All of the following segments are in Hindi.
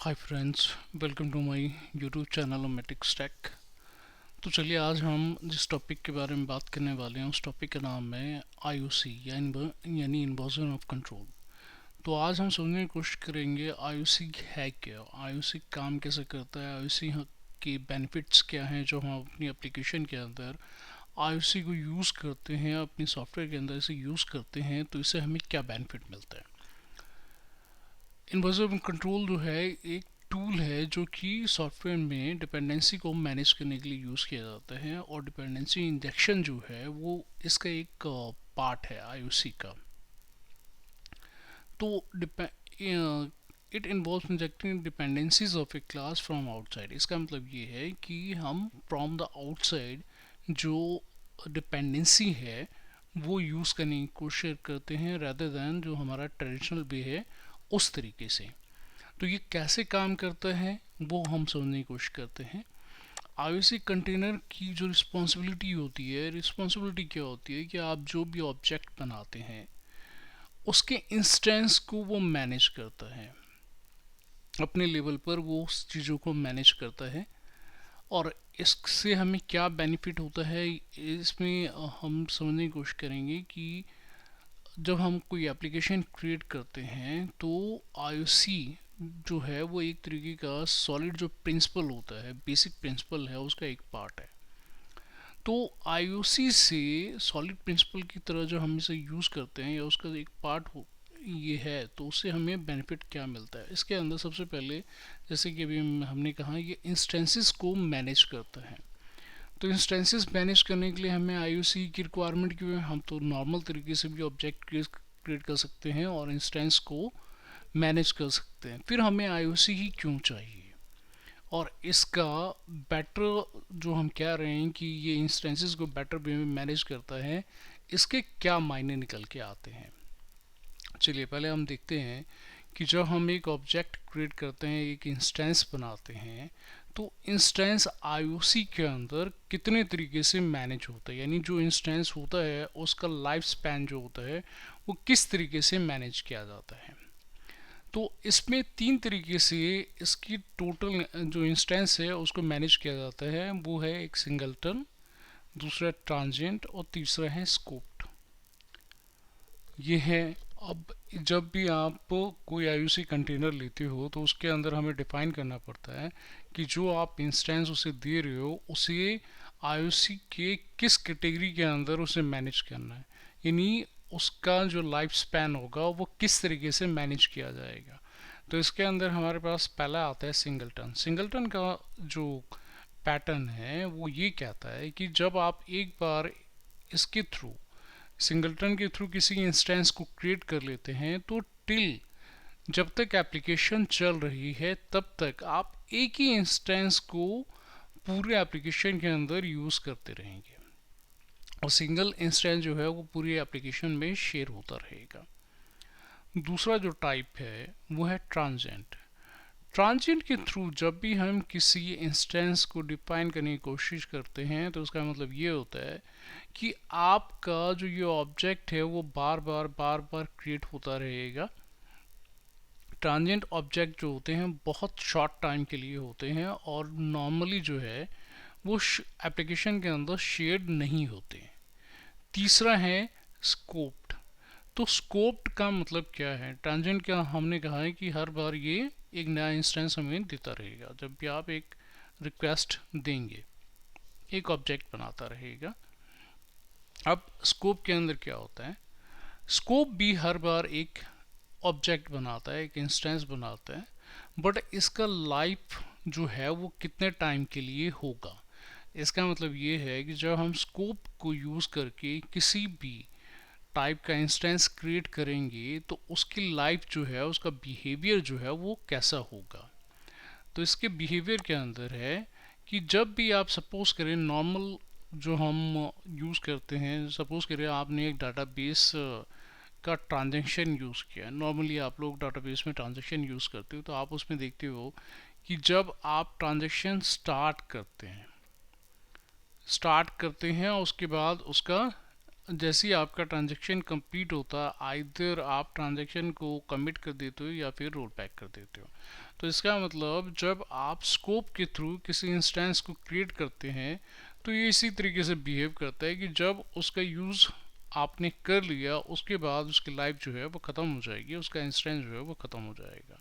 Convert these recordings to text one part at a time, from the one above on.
Hi friends, welcome to my YouTube channel Ometics Tech. तो चलिए आज हम जिस टॉपिक के बारे में बात करने वाले हैं उस टॉपिक का नाम है आईओसी यानी इन्वर्जन ऑफ कंट्रोल। तो आज हम समझने की कोशिश करेंगे आईओसी है क्या, आईओसी काम कैसे करता है, आईओसी के बेनिफिट्स क्या हैं जो हम अपनी एप्लीकेशन के अंदर आईओसी को यूज़ करते हैं, अपनी सॉफ्टवेयर के अंदर इसे यूज़ करते हैं तो इससे हमें क्या बेनिफिट मिलता है। इन्वर्जन कंट्रोल जो है एक टूल है जो कि सॉफ्टवेयर में डिपेंडेंसी को मैनेज करने के लिए यूज़ किया जाता है, और डिपेंडेंसी इंजेक्शन जो है वो इसका एक पार्ट है आईओसी का। तो it involve injecting dependencies of A class from outside. इसका मतलब ये है कि हम फ्रॉम द आउटसाइड जो डिपेंडेंसी है वो यूज़ करने की कोशिश करते हैं rather दैन जो हमारा ट्रेडिशनल वे है उस तरीके से। तो ये कैसे काम करता है वो हम समझने की कोशिश करते हैं। आईओसी कंटेनर की जो रिस्पॉन्सिबिलिटी होती है, रिस्पॉन्सिबिलिटी क्या होती है कि आप जो भी ऑब्जेक्ट बनाते हैं उसके इंस्टेंस को वो मैनेज करता है, अपने लेवल पर वो उस चीज़ों को मैनेज करता है। और इससे हमें क्या बेनिफिट होता है इसमें हम समझने की कोशिश करेंगे कि जब हम कोई एप्लीकेशन क्रिएट करते हैं तो आईओसी जो है वो एक तरीके का सॉलिड जो प्रिंसिपल होता है, बेसिक प्रिंसिपल है, उसका एक पार्ट है। तो आईओसी से सॉलिड प्रिंसिपल की तरह जो हम इसे यूज़ करते हैं या उसका एक पार्ट हो ये है, तो उससे हमें बेनिफिट क्या मिलता है। इसके अंदर सबसे पहले जैसे कि अभी हमने कहा ये इंस्टेंसेस को मैनेज करता है। तो इंस्टेंसेस मैनेज करने के लिए हमें आईओसी की रिक्वायरमेंट क्यों है। हम तो नॉर्मल तरीके से भी ऑब्जेक्ट क्रिएट कर सकते हैं और इंस्टेंस को मैनेज कर सकते हैं, फिर हमें आईओसी ही क्यों चाहिए। और इसका बेटर जो हम कह रहे हैं कि ये इंस्टेंसेस को बेटर वे में मैनेज करता है, इसके क्या मायने निकल के आते हैं। चलिए पहले हम देखते हैं कि जब हम एक ऑब्जेक्ट क्रिएट करते हैं, एक इंस्टेंस बनाते हैं, तो इंस्टेंस आईओसी के अंदर कितने तरीके से मैनेज होता है, यानी जो इंस्टेंस होता है उसका लाइफ स्पैन जो होता है वो किस तरीके से मैनेज किया जाता है। तो इसमें तीन तरीके से इसकी टोटल जो इंस्टेंस है उसको मैनेज किया जाता है। वो है एक सिंगलटन, दूसरा ट्रांजिएंट और तीसरा है स्कोप्ड। ये है। अब जब भी आप कोई आईओसी कंटेनर लेते हो तो उसके अंदर हमें डिफाइन करना पड़ता है कि जो आप इंस्टेंस उसे दे रहे हो उसे आईओसी के किस कैटेगरी के अंदर उसे मैनेज करना है, यानी उसका जो लाइफ स्पैन होगा वो किस तरीके से मैनेज किया जाएगा। तो इसके अंदर हमारे पास पहला आता है सिंगलटन। सिंगलटन का जो पैटर्न है वो ये कहता है कि जब आप एक बार इसके थ्रू सिंगलटन के थ्रू किसी इंस्टेंस को क्रिएट कर लेते हैं तो टिल जब तक एप्लीकेशन चल रही है तब तक आप एक ही इंस्टेंस को पूरे एप्लीकेशन के अंदर यूज़ करते रहेंगे, और सिंगल इंस्टेंस जो है वो पूरी एप्लीकेशन में शेयर होता रहेगा। दूसरा जो टाइप है वो है ट्रांजिएंट। ट्रांजिएंट के थ्रू जब भी हम किसी इंस्टेंस को डिफाइन करने की कोशिश करते हैं तो उसका मतलब ये होता है कि आपका जो ये ऑब्जेक्ट है वो बार बार क्रिएट होता रहेगा। ट्रांजिएंट ऑब्जेक्ट जो होते हैं बहुत शॉर्ट टाइम के लिए होते हैं और नॉर्मली जो है वो एप्लीकेशन के अंदर शेयर्ड नहीं होते। तीसरा है स्कोप्ड। तो स्कोप्ड का मतलब क्या है। ट्रांजिएंट का हमने कहा है कि हर बार ये एक नया इंस्टेंस हमें देता रहेगा, जब भी आप एक रिक्वेस्ट देंगे एक ऑब्जेक्ट बनाता रहेगा। अब स्कोप के अंदर क्या होता है, स्कोप भी हर बार एक ऑब्जेक्ट बनाता है, एक इंस्टेंस बनाता है, बट इसका लाइफ जो है वो कितने टाइम के लिए होगा। इसका मतलब ये है कि जब हम स्कोप को यूज़ करके किसी भी टाइप का इंस्टेंस क्रिएट करेंगे तो उसकी लाइफ जो है, उसका बिहेवियर जो है वो कैसा होगा। तो इसके बिहेवियर के अंदर है कि जब भी आप सपोज करें नॉर्मल जो हम यूज़ करते हैं, सपोज करें आपने एक डाटाबेस का ट्रांजैक्शन यूज़ किया। नॉर्मली आप लोग डाटाबेस में ट्रांजैक्शन यूज़ करते हो तो आप उसमें देखते हो कि जब आप ट्रांजैक्शन स्टार्ट करते हैं उसके बाद उसका जैसे ही आपका ट्रांजेक्शन कंप्लीट होता है आइदर आप ट्रांजेक्शन को कमिट कर देते हो या फिर रोल बैक कर देते हो। तो इसका मतलब जब आप स्कोप के थ्रू किसी इंस्टेंस को क्रिएट करते हैं तो ये इसी तरीके से बिहेव करता है कि जब उसका यूज़ आपने कर लिया उसके बाद उसकी लाइफ जो है वो ख़त्म हो जाएगी, उसका इंस्टेंस जो है वो ख़त्म हो जाएगा।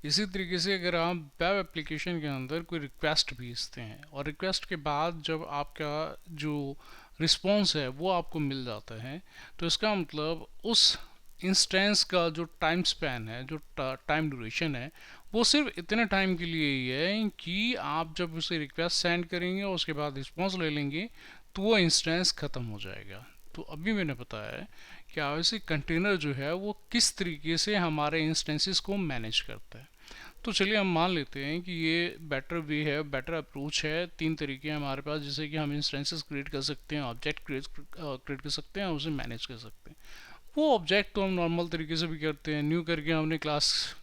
इसी तरीके से अगर आप वेब एप्लीकेशन के अंदर कोई रिक्वेस्ट भेजते हैं और रिक्वेस्ट के बाद जब आपका जो रिस्पॉन्स है वो आपको मिल जाता है तो इसका मतलब उस इंस्टेंस का जो टाइम स्पैन है, जो टाइम ड्यूरेशन है, वो सिर्फ इतने टाइम के लिए ही है कि आप जब उसे रिक्वेस्ट सेंड करेंगे और उसके बाद रिस्पॉन्स ले लेंगे तो वो इंस्टेंस ख़त्म हो जाएगा। तो अभी मैंने बताया है कि आईओसी कंटेनर जो है वो किस तरीके से हमारे इंस्टेंसेस को मैनेज करता है। तो चलिए हम मान लेते हैं कि ये बेटर वे है, बेटर अप्रोच है। तीन तरीके हैं हमारे पास जिससे कि हम इंस्टेंसेस क्रिएट कर सकते हैं, ऑब्जेक्ट क्रिएट कर सकते हैं और उसे मैनेज कर सकते हैं। वो ऑब्जेक्ट तो हम नॉर्मल तरीके से भी करते हैं, न्यू करके हमने क्लास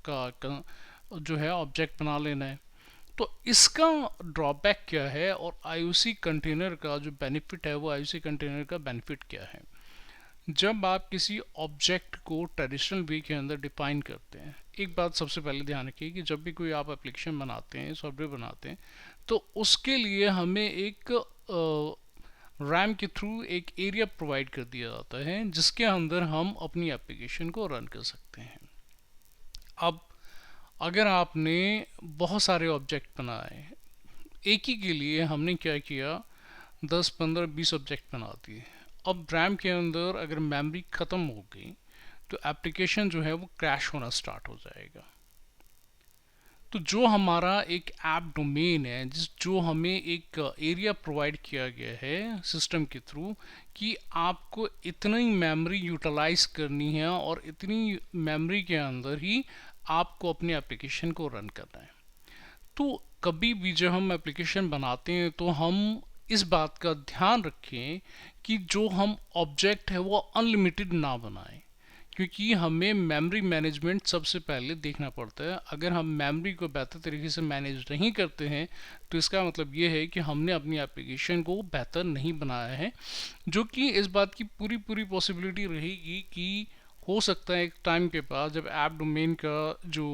का जो है ऑब्जेक्ट बना लेना है। तो इसका ड्रॉबैक क्या है और आईओसी कंटेनर का जो बेनिफिट है वो आईओसी कंटेनर का बेनिफिट क्या है। जब आप किसी ऑब्जेक्ट को ट्रेडिशनल वे के अंदर डिफाइन करते हैं, एक बात सबसे पहले ध्यान रखिए कि जब भी कोई आप एप्लीकेशन बनाते हैं, सॉफ्टवेयर बनाते हैं, तो उसके लिए हमें एक रैम के थ्रू एक एरिया प्रोवाइड कर दिया जाता है जिसके अंदर हम अपनी एप्लीकेशन को रन कर सकते हैं। अब अगर आपने बहुत सारे ऑब्जेक्ट बनाए, एक ही के लिए हमने क्या किया, 10 15 20 ऑब्जेक्ट बना दिए। अब रैम के अंदर अगर मेमोरी ख़त्म हो गई तो एप्लीकेशन जो है वो क्रैश होना स्टार्ट हो जाएगा। तो जो हमारा एक ऐप डोमेन है, जिस जो हमें एक एरिया प्रोवाइड किया गया है सिस्टम के थ्रू कि आपको इतनी मेमोरी यूटिलाइज करनी है और इतनी मेमोरी के अंदर ही आपको अपनी एप्लीकेशन को रन करना है। तो कभी भी जब हम एप्लीकेशन बनाते हैं तो हम इस बात का ध्यान रखें कि जो हम ऑब्जेक्ट है वो अनलिमिटेड ना बनाएं, क्योंकि हमें मेमोरी मैनेजमेंट सबसे पहले देखना पड़ता है। अगर हम मेमोरी को बेहतर तरीके से मैनेज नहीं करते हैं तो इसका मतलब ये है कि हमने अपनी एप्लीकेशन को बेहतर नहीं बनाया है, जो कि इस बात की पूरी पूरी पॉसिबिलिटी रहेगी कि हो सकता है एक टाइम के बाद जब ऐप डोमेन का जो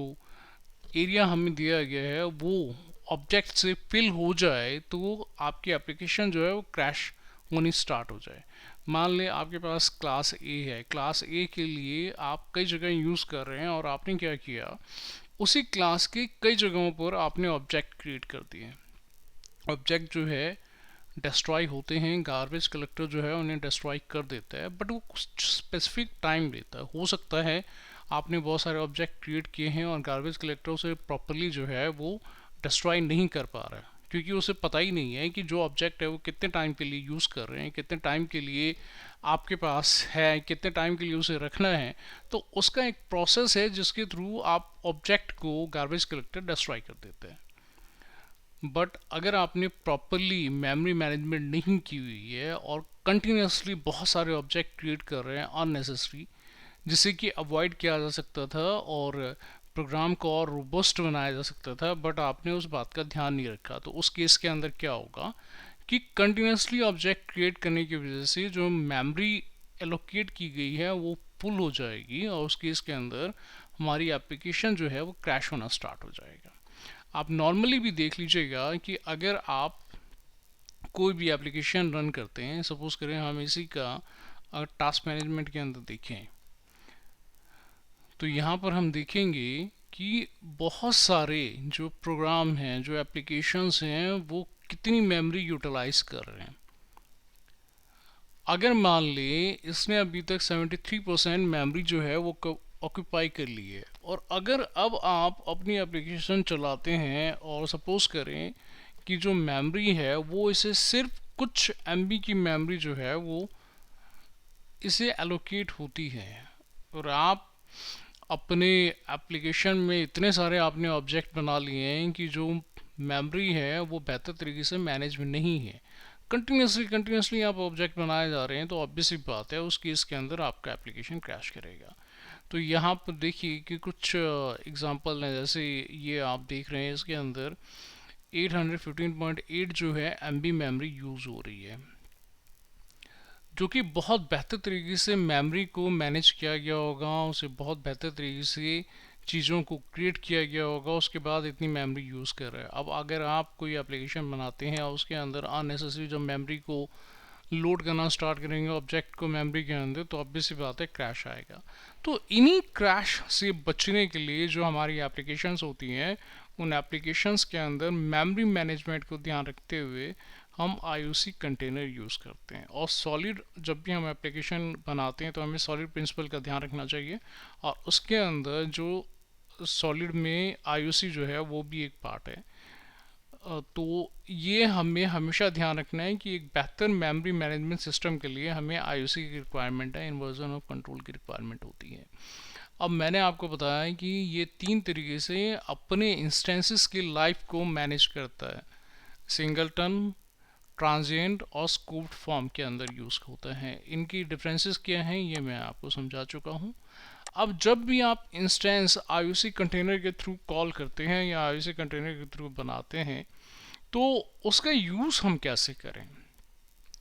एरिया हमें दिया गया है वो ऑब्जेक्ट से फिल हो जाए तो आपकी एप्लीकेशन जो है वो क्रैश होनी स्टार्ट हो जाए। मान लें आपके पास क्लास ए है, क्लास ए के लिए आप कई जगह यूज़ कर रहे हैं और आपने क्या किया, उसी क्लास के कई जगहों पर आपने ऑब्जेक्ट क्रिएट कर दिए। ऑब्जेक्ट जो है डिस्ट्रॉय होते हैं, गार्बेज कलेक्टर जो है उन्हें डिस्ट्रॉय कर देता है, बट वो कुछ स्पेसिफिक टाइम लेता है। हो सकता है आपने बहुत सारे ऑब्जेक्ट क्रिएट किए हैं और गार्बेज कलेक्टर उसे प्रॉपरली जो है वो डिस्ट्रॉय नहीं कर पा रहा है, क्योंकि उसे पता ही नहीं है कि जो ऑब्जेक्ट है वो कितने टाइम के लिए यूज़ कर रहे हैं, कितने टाइम के लिए आपके पास है, कितने टाइम के लिए उसे रखना है। तो उसका एक प्रोसेस है जिसके थ्रू आप ऑब्जेक्ट को गार्बेज कलेक्टर डिस्ट्रॉय कर देते हैं। बट अगर आपने प्रॉपरली मेमोरी मैनेजमेंट नहीं की हुई है और कंटिन्यूसली बहुत सारे ऑब्जेक्ट क्रिएट कर रहे हैं अननेसेसरी, जिसे कि अवॉइड किया जा सकता था और प्रोग्राम को और रोबस्ट बनाया जा सकता था, बट आपने उस बात का ध्यान नहीं रखा, तो उस केस के अंदर क्या होगा कि कंटिन्यूसली ऑब्जेक्ट क्रिएट करने की वजह से जो मेमोरी एलोकेट की गई है वो फुल हो जाएगी और उस केस के अंदर हमारी एप्लीकेशन जो है वो क्रैश होना स्टार्ट हो जाएगा। आप नॉर्मली भी देख लीजिएगा कि अगर आप कोई भी एप्लीकेशन रन करते हैं, सपोज करें हम इसी का अगर टास्क मैनेजमेंट के अंदर देखें तो यहाँ पर हम देखेंगे कि बहुत सारे जो प्रोग्राम हैं, जो एप्लीकेशंस हैं, वो कितनी मेमोरी यूटिलाइज कर रहे हैं। अगर मान लें इसने अभी तक 73% मेमोरी जो है वो ऑक्यूपाई कर ली है और अगर अब आप अपनी एप्लीकेशन चलाते हैं और सपोज करें कि जो मेमोरी है वो इसे सिर्फ कुछ एमबी की मेमोरी जो है वो इसे एलोकेट होती है और आप अपने एप्लीकेशन में इतने सारे आपने ऑब्जेक्ट बना लिए हैं कि जो मेमोरी है वो बेहतर तरीके से मैनेज में नहीं है, कंटिन्यूसली आप ऑब्जेक्ट बनाए जा रहे हैं, तो ऑब्वियस ही बात है उस केस के अंदर आपका एप्लीकेशन क्रैश करेगा। तो यहाँ पर देखिए कि कुछ एग्जांपल हैं, जैसे ये आप देख रहे हैं इसके अंदर 815.8 जो है एमबी मेमोरी यूज़ हो रही है। जो कि बहुत बेहतर तरीके से मेमोरी को मैनेज किया गया होगा, उसे बहुत बेहतर तरीके से चीज़ों को क्रिएट किया गया होगा, उसके बाद इतनी मेमोरी यूज़ कर रहा है। अब अगर आप कोई एप्लीकेशन बनाते हैं और उसके अंदर अननेसेसरी जब मेमोरी को लोड करना स्टार्ट करेंगे ऑब्जेक्ट को मेमोरी के अंदर, तो ऑब्वियस सी बात है क्रैश आएगा। तो इन्हीं क्रैश से बचने के लिए जो हमारी एप्लीकेशंस होती हैं, उन एप्लीकेशंस के अंदर मेमोरी मैनेजमेंट को ध्यान रखते हुए हम IOC कंटेनर यूज़ करते हैं। और सॉलिड जब भी हम एप्लीकेशन बनाते हैं तो हमें सॉलिड प्रिंसिपल का ध्यान रखना चाहिए, और उसके अंदर जो सॉलिड में IOC जो है वो भी एक पार्ट है। तो ये हमें हमेशा ध्यान रखना है कि एक बेहतर मेमोरी मैनेजमेंट सिस्टम के लिए हमें IOC की रिक्वायरमेंट है, इन्वर्जन ऑफ कंट्रोल की रिक्वायरमेंट होती है। अब मैंने आपको बताया है कि ये तीन तरीके से अपने इंस्टेंसेस की लाइफ को मैनेज करता है। सिंगलटन, ट्रांजिएंट और स्कूप्ड फॉर्म के अंदर यूज़ होता है। इनकी डिफरेंसेस क्या हैं ये मैं आपको समझा चुका हूँ। अब जब भी आप इंस्टेंस IOC कंटेनर के थ्रू कॉल करते हैं या IOC कंटेनर के थ्रू बनाते हैं, तो उसका यूज़ हम कैसे करें?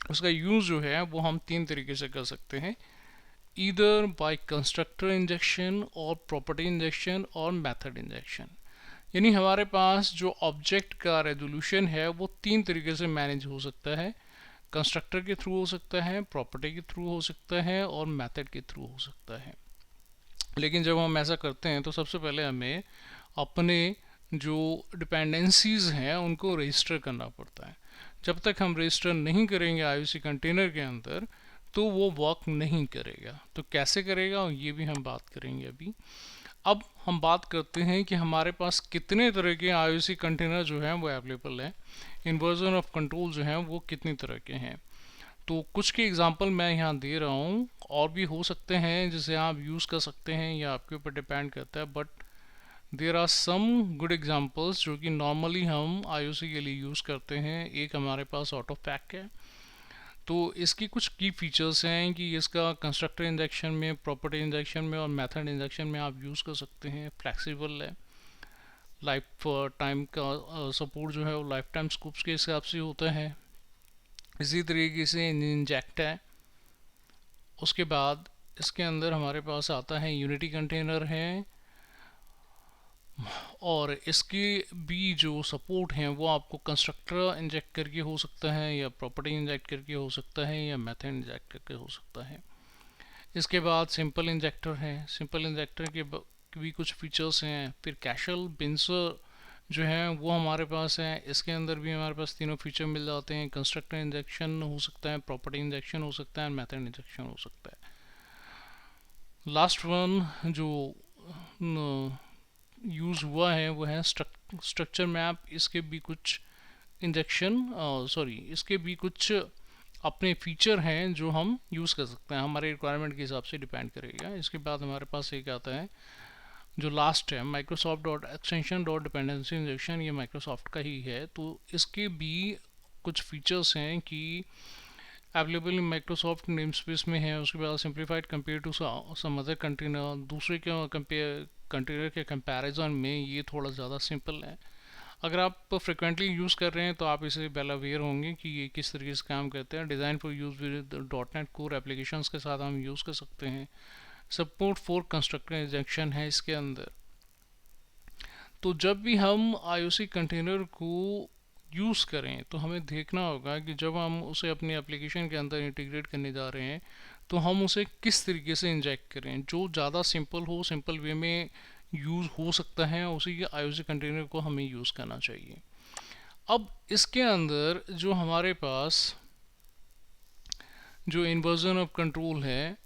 उसका यूज़ जो है वो हम तीन तरीके से कर सकते हैं, ईदर बाय कंस्ट्रक्टर इंजेक्शन और प्रॉपर्टी इंजेक्शन और मेथड इंजेक्शन। यानी हमारे पास जो ऑब्जेक्ट का रेजोल्यूशन है वो तीन तरीके से मैनेज हो सकता है, कंस्ट्रक्टर के थ्रू हो सकता है, प्रॉपर्टी के थ्रू हो सकता है और मेथड के थ्रू हो सकता है। लेकिन जब हम ऐसा करते हैं तो सबसे पहले हमें अपने जो डिपेंडेंसीज हैं उनको रजिस्टर करना पड़ता है। जब तक हम रजिस्टर नहीं करेंगे IOC कंटेनर के अंदर तो वो वर्क नहीं करेगा। तो कैसे करेगा ये भी हम बात करेंगे अभी। अब हम बात करते हैं कि हमारे पास कितने तरह के IOC कंटेनर जो हैं वो अवेलेबल हैं, इन्वर्जन ऑफ कंट्रोल जो हैं वो कितनी तरह के हैं। तो कुछ के एग्जांपल मैं यहाँ दे रहा हूँ, और भी हो सकते हैं जिसे आप यूज़ कर सकते हैं, या आपके ऊपर डिपेंड करता है, but there are some good examples जो कि नॉर्मली हम IOC के लिए यूज़ करते हैं। एक हमारे पास ऑटो पैक है। तो इसकी कुछ की फीचर्स हैं कि इसका कंस्ट्रक्टर इंजेक्शन में, प्रॉपर्टी इंजेक्शन में और मेथड इंजेक्शन में आप यूज़ कर सकते हैं। फ्लेक्सिबल है, लाइफ टाइम का सपोर्ट जो है वो लाइफ टाइम स्कूप्स के हिसाब से होता है। इसी तरीके से इंजेक्ट है। उसके बाद इसके अंदर हमारे पास आता है यूनिटी कंटेनर है, और इसके भी जो सपोर्ट हैं वो आपको कंस्ट्रक्टर इंजेक्ट करके हो सकता है, या प्रॉपर्टी इंजेक्ट करके हो सकता है, या मेथड इंजेक्ट करके हो सकता है। इसके बाद सिंपल इंजेक्टर है। सिंपल इंजेक्टर के भी कुछ फीचर्स हैं। फिर कैशल बिंसर जो है वो हमारे पास है। इसके अंदर भी हमारे पास तीनों फीचर मिल जाते हैं। कंस्ट्रक्टर इंजेक्शन हो सकता है, प्रॉपर्टी इंजेक्शन हो सकता है, मेथड इंजेक्शन हो सकता है। लास्ट वन जो यूज़ हुआ है वो है स्ट्रक्चर मैप। इसके भी कुछ इसके भी कुछ अपने फीचर हैं जो हम यूज़ कर सकते हैं, हमारे रिक्वायरमेंट के हिसाब से डिपेंड करेगा। इसके बाद हमारे पास एक आता है जो लास्ट है, Microsoft dot extension dot dependency injection. ये माइक्रोसॉफ्ट का ही है। तो इसके भी कुछ फीचर्स हैं कि available in Microsoft name space में है। उसके बाद simplified compare to some other container, दूसरे के कंटेनर के कंपैरिजन में ये थोड़ा ज़्यादा सिंपल है। अगर आप फ्रिक्वेंटली यूज़ कर रहे हैं तो आप इसे वेल अवेयर होंगे कि ये किस तरीके से काम करते हैं। Design for use with .NET core applications के साथ हम यूज़ कर सकते हैं। सपोर्ट फॉर कंस्ट्रक्टर इंजेक्शन है इसके अंदर। तो जब भी हम IOC कंटेनर को यूज़ करें तो हमें देखना होगा कि जब हम उसे अपनी एप्लीकेशन के अंदर इंटीग्रेट करने जा रहे हैं तो हम उसे किस तरीके से इंजेक्ट करें। जो ज़्यादा सिंपल हो, सिंपल वे में यूज़ हो सकता है, उसी के IOC कंटेनर को हमें यूज़ करना चाहिए। अब इसके अंदर जो हमारे पास जो इन्वर्जन ऑफ कंट्रोल है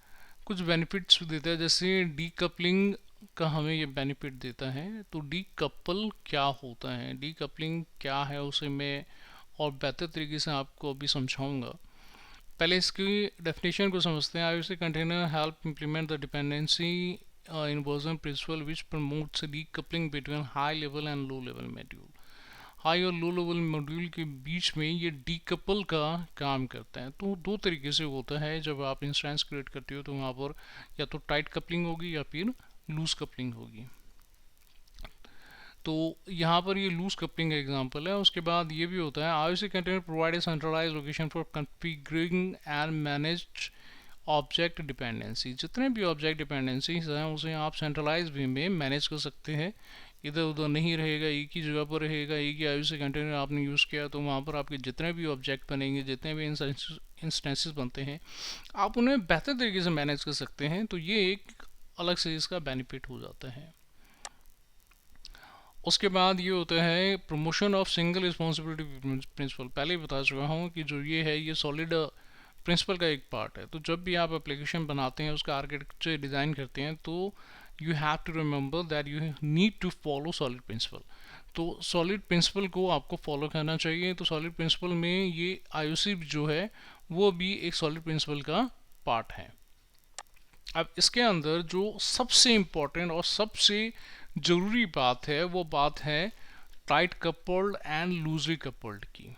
कुछ बेनिफिट्स देता है, जैसे डीकपलिंग का हमें ये बेनिफिट देता है। तो डीकपल क्या होता है, डीकपलिंग क्या है, उसे मैं और बेहतर तरीके से आपको अभी समझाऊंगा। पहले इसकी डेफिनेशन को समझते हैं। IOC container help implement the dependency inversion principal which promotes decoupling between high level and low level module. High और लो लेवल मॉड्यूल के बीच में ये डीकपल का काम करता है। तो दो तरीके से होता है, जब आप इंस्टेंस क्रिएट करते हो तो वहाँ पर या तो टाइट कपलिंग होगी या फिर लूज कपलिंग होगी। तो यहाँ पर ये लूज कपलिंग का एग्जांपल है। उसके बाद ये भी होता है IOC container provide a centralize location for configuring and manage object dependency. जितने भी ऑब्जेक्ट डिपेंडेंसीज हैं उसे आप सेंट्रलाइज वे में मैनेज कर सकते हैं, इधर उधर नहीं रहेगा, एक ही जगह पर रहेगा। एक ही IOC कंटेनर आपने यूज़ किया तो वहाँ पर आपके जितने भी ऑब्जेक्ट बनेंगे, जितने भी इंस्टेंसेस बनते हैं, आप उन्हें बेहतर तरीके से मैनेज कर सकते हैं। तो ये एक अलग से इसका बेनिफिट हो जाता है। उसके बाद ये होता है promotion of single responsibility principle. पहले ही बता चुका हूँ कि जो ये है ये सॉलिड प्रिंसिपल का एक पार्ट है। तो जब भी आप एप्लीकेशन बनाते हैं, उसका आर्किटेक्चर डिज़ाइन करते हैं, तो you have to remember that you need to follow solid principle. तो सॉलिड प्रिंसिपल को आपको फॉलो करना चाहिए। तो सॉलिड प्रिंसिपल में ये IOC जो है वो भी एक सॉलिड प्रिंसिपल का पार्ट है। अब इसके अंदर जो सबसे इम्पोर्टेंट और सबसे ज़रूरी बात है वो बात है tight coupled and loosely coupled की।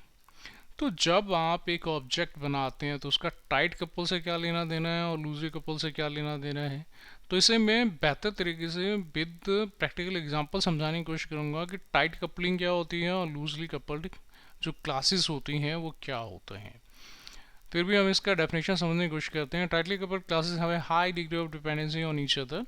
तो जब आप एक ऑब्जेक्ट बनाते हैं तो उसका टाइट कपल से क्या लेना देना है और लूजली कपल से क्या लेना देना है, तो इसे मैं बेहतर तरीके से विद प्रैक्टिकल एग्जांपल समझाने की कोशिश करूँगा कि टाइट कपलिंग क्या होती है और लूजली कपल्ड जो क्लासेस होती हैं वो क्या होते हैं। फिर भी हम इसका डेफिनेशन समझने की कोशिश करते हैं। Tightly coupled classes have a high degree of dependency on each other.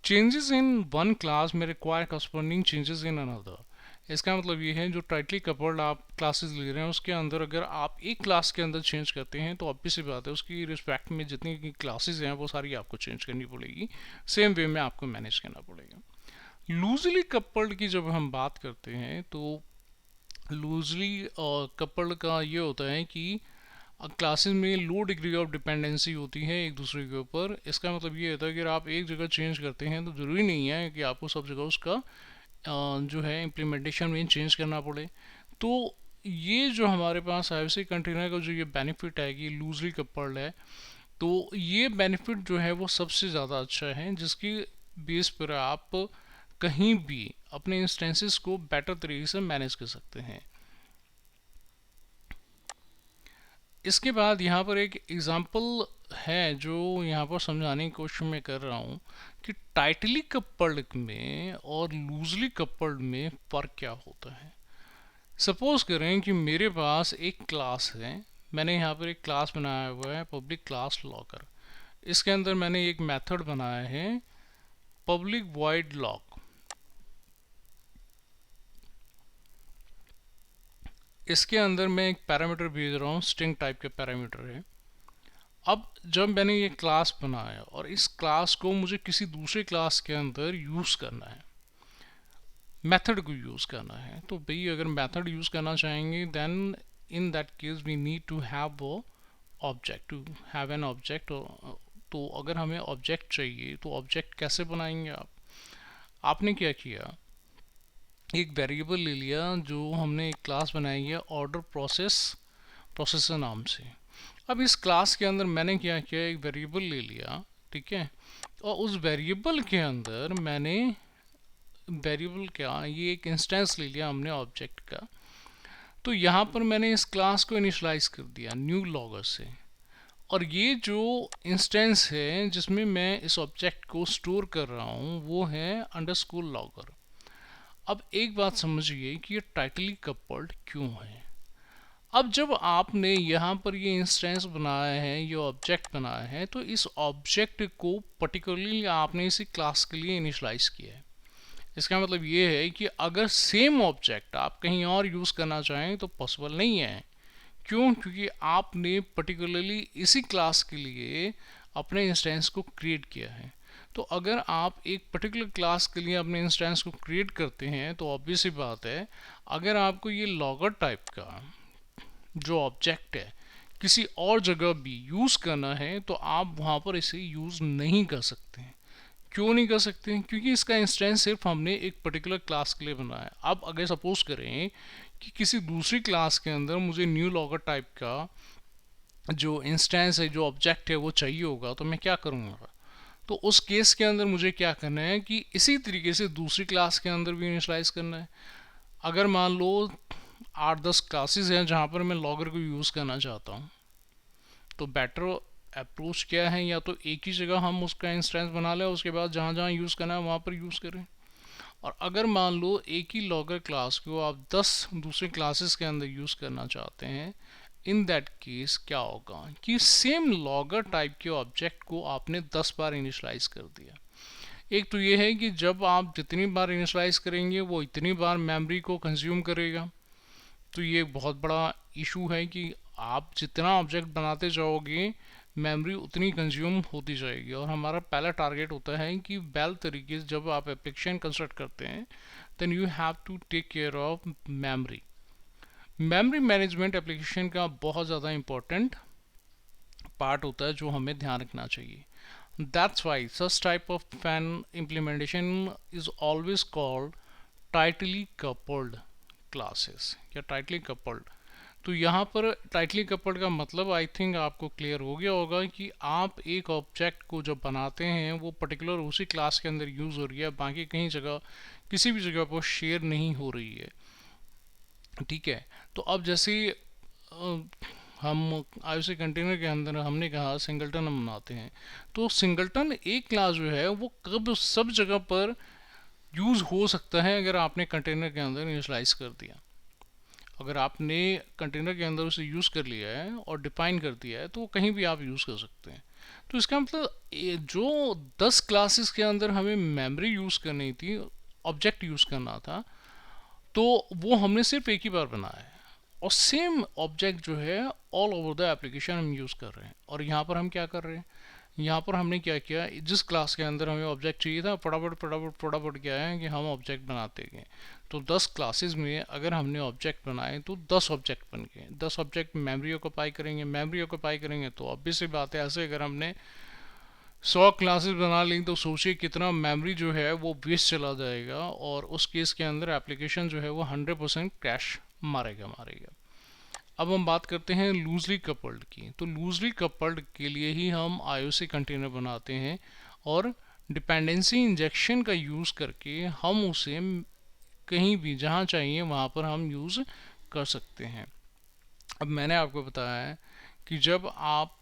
Changes in one class में require corresponding changes in another. इसका मतलब ये है जो टाइटली कपल्ड आप क्लासेस ले रहे हैं उसके अंदर अगर आप एक क्लास के अंदर चेंज करते हैं तो ऑब्वियस सी बात है उसकी रिस्पेक्ट में जितनी क्लासेस हैं वो सारी आपको चेंज करनी पड़ेगी, सेम वे में आपको मैनेज करना पड़ेगा। लूजली कपल्ड की जब हम बात करते हैं तो लूजली कपल्ड का ये होता है कि क्लासेस में लो डिग्री ऑफ डिपेंडेंसी होती है एक दूसरे के ऊपर। इसका मतलब ये होता है कि अगर आप एक जगह चेंज करते हैं तो ज़रूरी नहीं है कि आपको सब जगह उसका जो है इम्प्लीमेंटेशन में चेंज करना पड़े। तो ये जो हमारे पास IOC कंटेनर का जो ये बेनिफिट है कि लूजली कपल्ड है, तो ये बेनिफिट जो है वो सबसे ज़्यादा अच्छा है जिसकी बेस पर आप कहीं भी अपने इंस्टेंसेस को बेटर तरीके से मैनेज कर सकते हैं। इसके बाद यहाँ पर एक एग्ज़ाम्पल है जो यहाँ पर समझाने की कोशिश मैं कर रहा हूँ कि टाइटली कपल्ड में और लूजली कपल्ड में फ़र्क क्या होता है। सपोज़ करें कि मेरे पास एक क्लास है, मैंने यहाँ पर एक क्लास बनाया हुआ है पब्लिक क्लास लॉकर। इसके अंदर मैंने एक मेथड बनाया है पब्लिक वॉइड लॉक। इसके अंदर मैं एक पैरामीटर भेज रहा हूँ, स्ट्रिंग टाइप के पैरामीटर है। अब जब मैंने ये क्लास बनाया और इस क्लास को मुझे किसी दूसरे क्लास के अंदर यूज़ करना है, मेथड को यूज़ करना है, तो भाई अगर मेथड यूज़ करना चाहेंगे then in that case we need to have वो object, to have an object. तो अगर हमें ऑब्जेक्ट चाहिए तो ऑब्जेक्ट कैसे बनाएंगे आपने क्या किया, एक वेरिएबल ले लिया जो हमने एक क्लास बनाई है ऑर्डर प्रोसेसर नाम से। अब इस क्लास के अंदर मैंने क्या किया, एक वेरिएबल ले लिया, ठीक है, और उस वेरिएबल के अंदर मैंने वेरिएबल क्या ये एक इंस्टेंस ले लिया हमने ऑब्जेक्ट का। तो यहाँ पर मैंने इस क्लास को इनिशलाइज कर दिया न्यू लॉगर से, और ये जो इंस्टेंस है जिसमें मैं इस ऑब्जेक्ट को स्टोर कर रहा हूँ वो है अंडरस्कोर लॉगर। अब एक बात समझिए कि ये टाइटली कपल्ड क्यों है। अब जब आपने यहाँ पर ये इंस्टेंस बनाया है, ये ऑब्जेक्ट बनाया है, तो इस ऑब्जेक्ट को पर्टिकुलरली आपने इसी क्लास के लिए इनिशलाइज किया है। इसका मतलब ये है कि अगर सेम ऑब्जेक्ट आप कहीं और यूज़ करना चाहें तो पॉसिबल नहीं है। क्यों? क्योंकि आपने पर्टिकुलरली इसी क्लास के लिए अपने इंस्टेंस को क्रिएट किया है। तो अगर आप एक पर्टिकुलर क्लास के लिए अपने इंस्टेंस को क्रिएट करते हैं तो ऑब्वियस ही बात है अगर आपको ये लॉगर टाइप का जो ऑब्जेक्ट है किसी और जगह भी यूज़ करना है तो आप वहाँ पर इसे यूज़ नहीं कर सकते हैं। क्यों नहीं कर सकते? क्योंकि इसका इंस्टेंस सिर्फ हमने एक पर्टिकुलर क्लास के लिए बनाया है। अब अगर सपोज करें कि किसी दूसरी क्लास के अंदर मुझे न्यू लॉगर टाइप का जो इंस्टेंस है, जो ऑब्जेक्ट है वो चाहिए होगा, तो मैं क्या करूँगा? तो उस केस के अंदर मुझे क्या करना है कि इसी तरीके से दूसरी क्लास के अंदर भी इनिशलाइज करना है। अगर मान लो 8-10 क्लासेस हैं जहाँ पर मैं लॉगर को यूज़ करना चाहता हूँ, तो बेटर अप्रोच क्या है, या तो एक ही जगह हम उसका इंस्टेंस बना लें, उसके बाद जहाँ जहाँ यूज़ करना है वहाँ पर यूज़ करें। और अगर मान लो एक ही लॉगर क्लास को आप 10 दूसरे क्लासेस के अंदर यूज़ करना चाहते हैं, इन दैट केस क्या होगा कि सेम लॉगर टाइप के ऑब्जेक्ट को आपने 10 बार इनिशलाइज कर दिया। एक तो ये है कि जब आप जितनी बार इनिशलाइज करेंगे वो इतनी बार मेमोरी को कंज्यूम करेगा। तो ये बहुत बड़ा इशू है कि आप जितना ऑब्जेक्ट बनाते जाओगे मेमोरी उतनी कंज्यूम होती जाएगी। और हमारा पहला टारगेट होता है कि वेल तरीके से जब आप एप्लीकेशन कंस्ट्रक्ट करते हैं then you have to take care of memory. Memory management application का बहुत ज़्यादा इम्पोर्टेंट पार्ट होता है जो हमें ध्यान रखना चाहिए। That's why such type of fan implementation is always called tightly coupled classes या tightly coupled। तो यहाँ पर टाइटली कपल्ड का मतलब आई थिंक आपको क्लियर हो गया होगा कि आप एक ऑब्जेक्ट को जब बनाते हैं वो पर्टिकुलर उसी क्लास के अंदर यूज़ हो रही है, बाकी कहीं जगह किसी भी जगह पर शेयर नहीं हो रही है। ठीक है, तो अब जैसे हम आईओसी कंटेनर के अंदर हमने कहा सिंगलटन हम बनाते हैं, तो सिंगलटन एक क्लास जो है वो कब सब जगह पर यूज़ हो सकता है अगर आपने कंटेनर के अंदर इनिशियलाइज कर दिया। अगर आपने कंटेनर के अंदर उसे यूज़ कर लिया है और डिफाइन कर दिया है तो वो कहीं भी आप यूज़ कर सकते हैं। तो इसका मतलब जो 10 क्लासेस के अंदर हमें मेमोरी यूज़ करनी थी, ऑब्जेक्ट यूज़ करना था, तो वो हमने सिर्फ एक ही बार बनाया है और सेम ऑब्जेक्ट जो है ऑल ओवर द एप्लीकेशन हम यूज़ कर रहे हैं। और यहाँ पर हम क्या कर रहे हैं, यहाँ पर हमने क्या किया, जिस क्लास के अंदर हमें ऑब्जेक्ट चाहिए था फटाफट फटाफट फटाफट क्या है कि हम ऑब्जेक्ट बनाते गए। तो 10 क्लासेस में अगर हमने ऑब्जेक्ट बनाए तो 10 ऑब्जेक्ट बन गए। 10 ऑब्जेक्ट मेमोरी ऑक्यूपाई करेंगे, मेमोरी ऑक्यूपाई करेंगे तो ऑब्वियस सी बात है ऐसे अगर हमने 100 क्लासेस बना ली तो सोचिए कितना मेमोरी जो है वो वेस्ट चला जाएगा और उस केस के अंदर एप्लीकेशन जो है वो 100% क्रैश मारेगा। अब हम बात करते हैं लूजली कपल्ड की। तो लूजली कपल्ड के लिए ही हम आईओसी कंटेनर बनाते हैं और डिपेंडेंसी इंजेक्शन का यूज़ करके हम उसे कहीं भी जहाँ चाहिए वहाँ पर हम यूज़ कर सकते हैं। अब मैंने आपको बताया है कि जब आप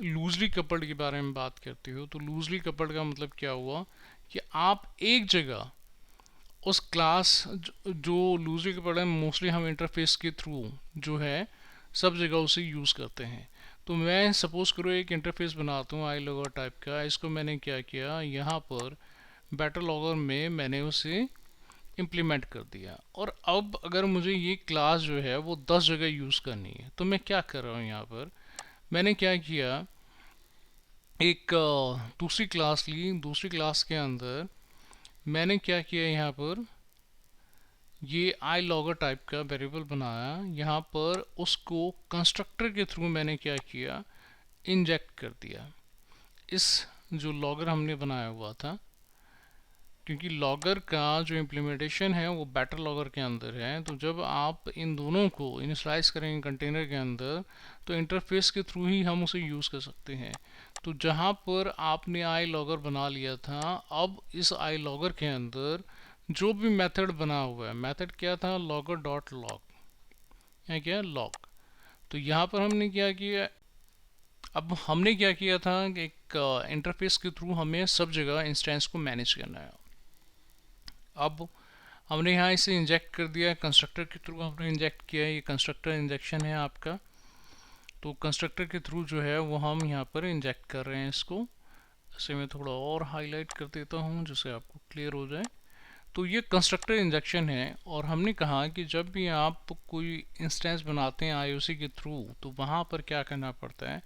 लूजली कपल्ड के बारे में बात करते हो तो लूजली कपल्ड का मतलब क्या हुआ कि आप एक जगह उस क्लास जो लूजली कपल्ड है मोस्टली हम इंटरफेस के थ्रू जो है सब जगह उसे यूज़ करते हैं। तो मैं सपोज करो एक इंटरफेस बनाता हूँ आई लॉगर टाइप का, इसको मैंने क्या किया यहाँ पर बैटर लॉगर में मैंने उसे इम्प्लीमेंट कर दिया। और अब अगर मुझे ये क्लास जो है वो 10 जगह यूज़ करनी है तो मैं क्या कर रहा हूँ, यहाँ पर मैंने क्या किया, एक दूसरी क्लास ली, दूसरी क्लास के अंदर मैंने क्या किया, यहाँ पर ये आई लॉगर टाइप का वेरिएबल बनाया, यहाँ पर उसको कंस्ट्रक्टर के थ्रू मैंने क्या किया, इंजेक्ट कर दिया इस जो लॉगर हमने बनाया हुआ था। क्योंकि लॉगर का जो इम्प्लीमेंटेशन है वो बैटर लॉगर के अंदर है, तो जब आप इन दोनों को इनिशियलाइज करेंगे कंटेनर के अंदर तो इंटरफेस के थ्रू ही हम उसे यूज़ कर सकते हैं। तो जहाँ पर आपने आई लॉगर बना लिया था, अब इस आई लॉगर के अंदर जो भी मेथड बना हुआ है, मेथड क्या था, लॉगर डॉट लॉग, यहाँ क्या लॉग। तो यहाँ पर हमने क्या किया, अब हमने क्या किया था कि एक इंटरफेस के थ्रू हमें सब जगह इंस्टेंस को मैनेज करना है। अब हमने यहाँ इसे इंजेक्ट कर दिया, कंस्ट्रक्टर के थ्रू हमने इंजेक्ट किया, ये कंस्ट्रक्टर इंजेक्शन है आपका। तो कंस्ट्रक्टर के थ्रू जो है वो हम यहाँ पर इंजेक्ट कर रहे हैं इसको। इसे मैं थोड़ा और हाईलाइट कर देता हूँ जिससे आपको क्लियर हो जाए। तो ये कंस्ट्रक्टर इंजेक्शन है और हमने कहा कि जब भी आप कोई इंस्टेंस बनाते हैं आईओसी के थ्रू तो वहाँ पर क्या करना पड़ता है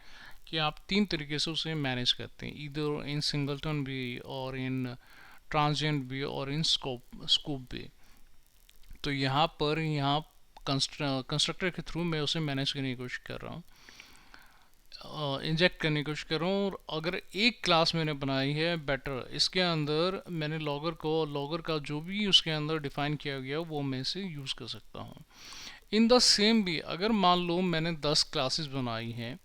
कि आप 3 तरीके से उसे मैनेज करते हैं, इधर इन सिंगलटन भी और इन ट्रांजिएंट भी और इन स्कोप भी। तो यहाँ पर कंस्ट्रक्टर के थ्रू मैं उसे मैनेज करने की कोशिश कर रहा हूँ, इंजेक्ट करने की कोशिश कर रहा हूँ। और अगर एक क्लास मैंने बनाई है बेटर, इसके अंदर मैंने लॉगर का जो भी उसके अंदर डिफाइन किया गया वो मैं इसे यूज़ कर सकता हूँ। इन द सेम भी अगर मान लो मैंने 10 क्लासेस बनाई हैं,